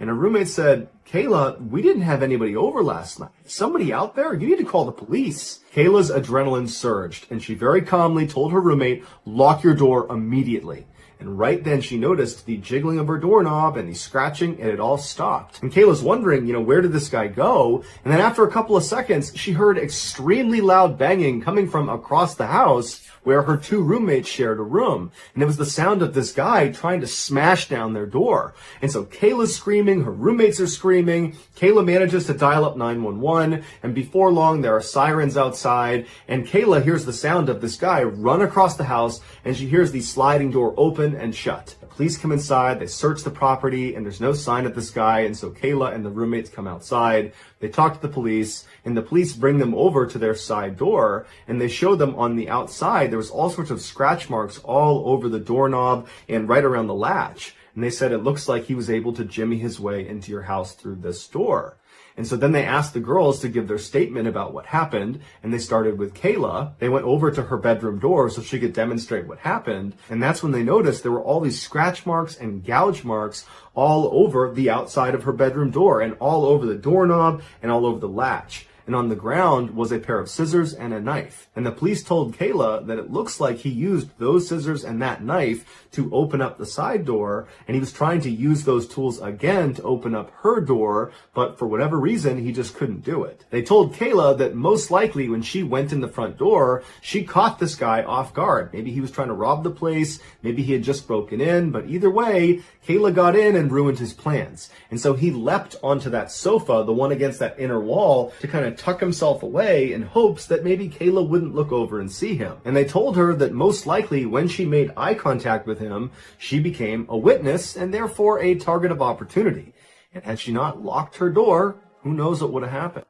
And her roommate said, Kayla, we didn't have anybody over last night. Somebody out there? You need to call the police. Kayla's adrenaline surged, and she very calmly told her roommate, lock your door immediately. And right then she noticed the jiggling of her doorknob and the scratching, and it all stopped. And Kayla's wondering, where did this guy go? And then after a couple of seconds, she heard extremely loud banging coming from across the house where her two roommates shared a room. And it was the sound of this guy trying to smash down their door. And so Kayla's screaming, her roommates are screaming. Kayla manages to dial up 911, and before long there are sirens outside, and Kayla hears the sound of this guy run across the house, and she hears the sliding door open and shut. The police come inside, they search the property, and there's no sign of this guy, and so Kayla and the roommates come outside. They talk to the police, and the police bring them over to their side door, and they show them on the outside there was all sorts of scratch marks all over the doorknob and right around the latch. And they said it looks like he was able to jimmy his way into your house through this door. And so then they asked the girls to give their statement about what happened, and they started with Kayla. They went over to her bedroom door so she could demonstrate what happened, and that's when they noticed there were all these scratch marks and gouge marks all over the outside of her bedroom door, and all over the doorknob, and all over the latch. And on the ground was a pair of scissors and a knife. And the police told Kayla that it looks like he used those scissors and that knife to open up the side door, and he was trying to use those tools again to open up her door, but for whatever reason, he just couldn't do it. They told Kayla that most likely when she went in the front door, she caught this guy off guard. Maybe he was trying to rob the place, maybe he had just broken in, but either way, Kayla got in and ruined his plans. And so he leapt onto that sofa, the one against that inner wall, to kind of tuck himself away in hopes that maybe Kayla wouldn't look over and see him. And they told her that most likely when she made eye contact with him, she became a witness and therefore a target of opportunity. And had she not locked her door, who knows what would have happened.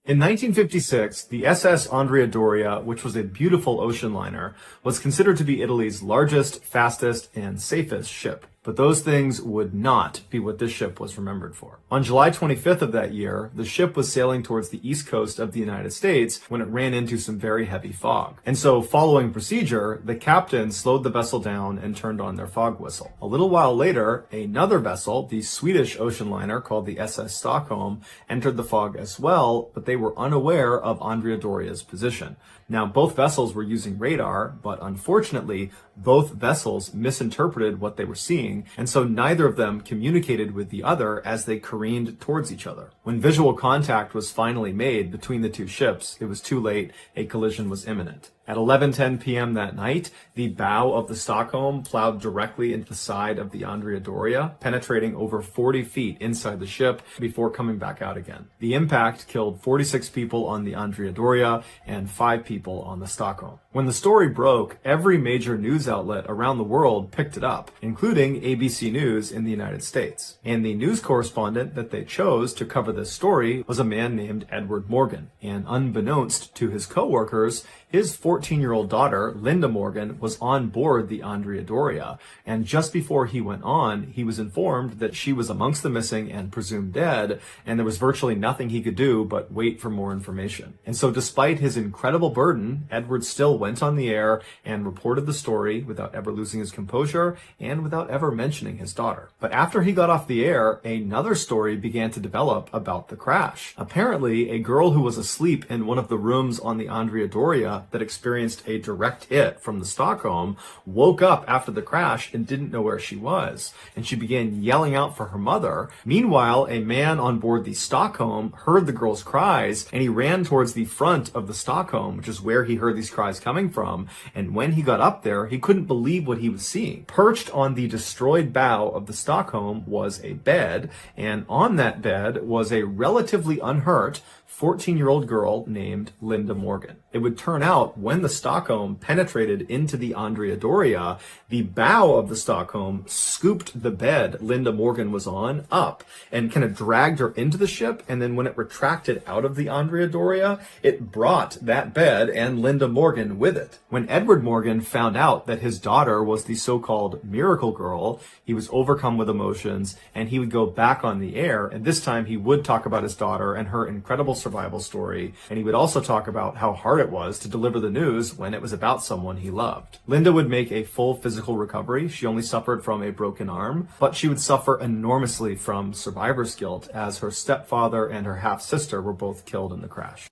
In 1956, the SS Andrea Doria, which was a beautiful ocean liner, was considered to be Italy's largest, fastest, and safest ship. But those things would not be what this ship was remembered for. On July 25th of that year, the ship was sailing towards the east coast of the United States when it ran into some very heavy fog. And so, following procedure, the captain slowed the vessel down and turned on their fog whistle. A little while later, another vessel, the Swedish ocean liner called the SS Stockholm, entered the fog as well, but they were unaware of Andrea Doria's position. Now, both vessels were using radar, but unfortunately, both vessels misinterpreted what they were seeing, and so neither of them communicated with the other as they careened towards each other. When visual contact was finally made between the two ships, it was too late. A collision was imminent. At 11:10 p.m. that night, the bow of the Stockholm plowed directly into the side of the Andrea Doria, penetrating over 40 feet inside the ship before coming back out again. The impact killed 46 people on the Andrea Doria and 5 people on the Stockholm. When the story broke, every major news outlet around the world picked it up, including ABC News in the United States. And the news correspondent that they chose to cover this story was a man named Edward Morgan. And unbeknownst to his coworkers, his 14-year-old daughter, Linda Morgan, was on board the Andrea Doria, and just before he went on, he was informed that she was amongst the missing and presumed dead, and there was virtually nothing he could do but wait for more information. And so despite his incredible burden, Edward still went on the air and reported the story without ever losing his composure and without ever mentioning his daughter. But after he got off the air, another story began to develop about the crash. Apparently, a girl who was asleep in one of the rooms on the Andrea Doria that experienced a direct hit from the Stockholm woke up after the crash and didn't know where she was, and she began yelling out for her mother. Meanwhile, a man on board the Stockholm heard the girl's cries, and he ran towards the front of the Stockholm, which is where he heard these cries coming from, and when he got up there, he couldn't believe what he was seeing. Perched on the destroyed bow of the Stockholm was a bed, and on that bed was a relatively unhurt 14-year-old girl named Linda Morgan. It would turn out when the Stockholm penetrated into the Andrea Doria, the bow of the Stockholm scooped the bed Linda Morgan was on up and kind of dragged her into the ship, and then when it retracted out of the Andrea Doria, it brought that bed and Linda Morgan with it. When Edward Morgan found out that his daughter was the so-called miracle girl, he was overcome with emotions, and he would go back on the air, and this time he would talk about his daughter and her incredible survival story, and he would also talk about how hard it was to deliver the news when it was about someone he loved. Linda would make a full physical recovery. She only suffered from a broken arm, but she would suffer enormously from survivor's guilt as her stepfather and her half-sister were both killed in the crash.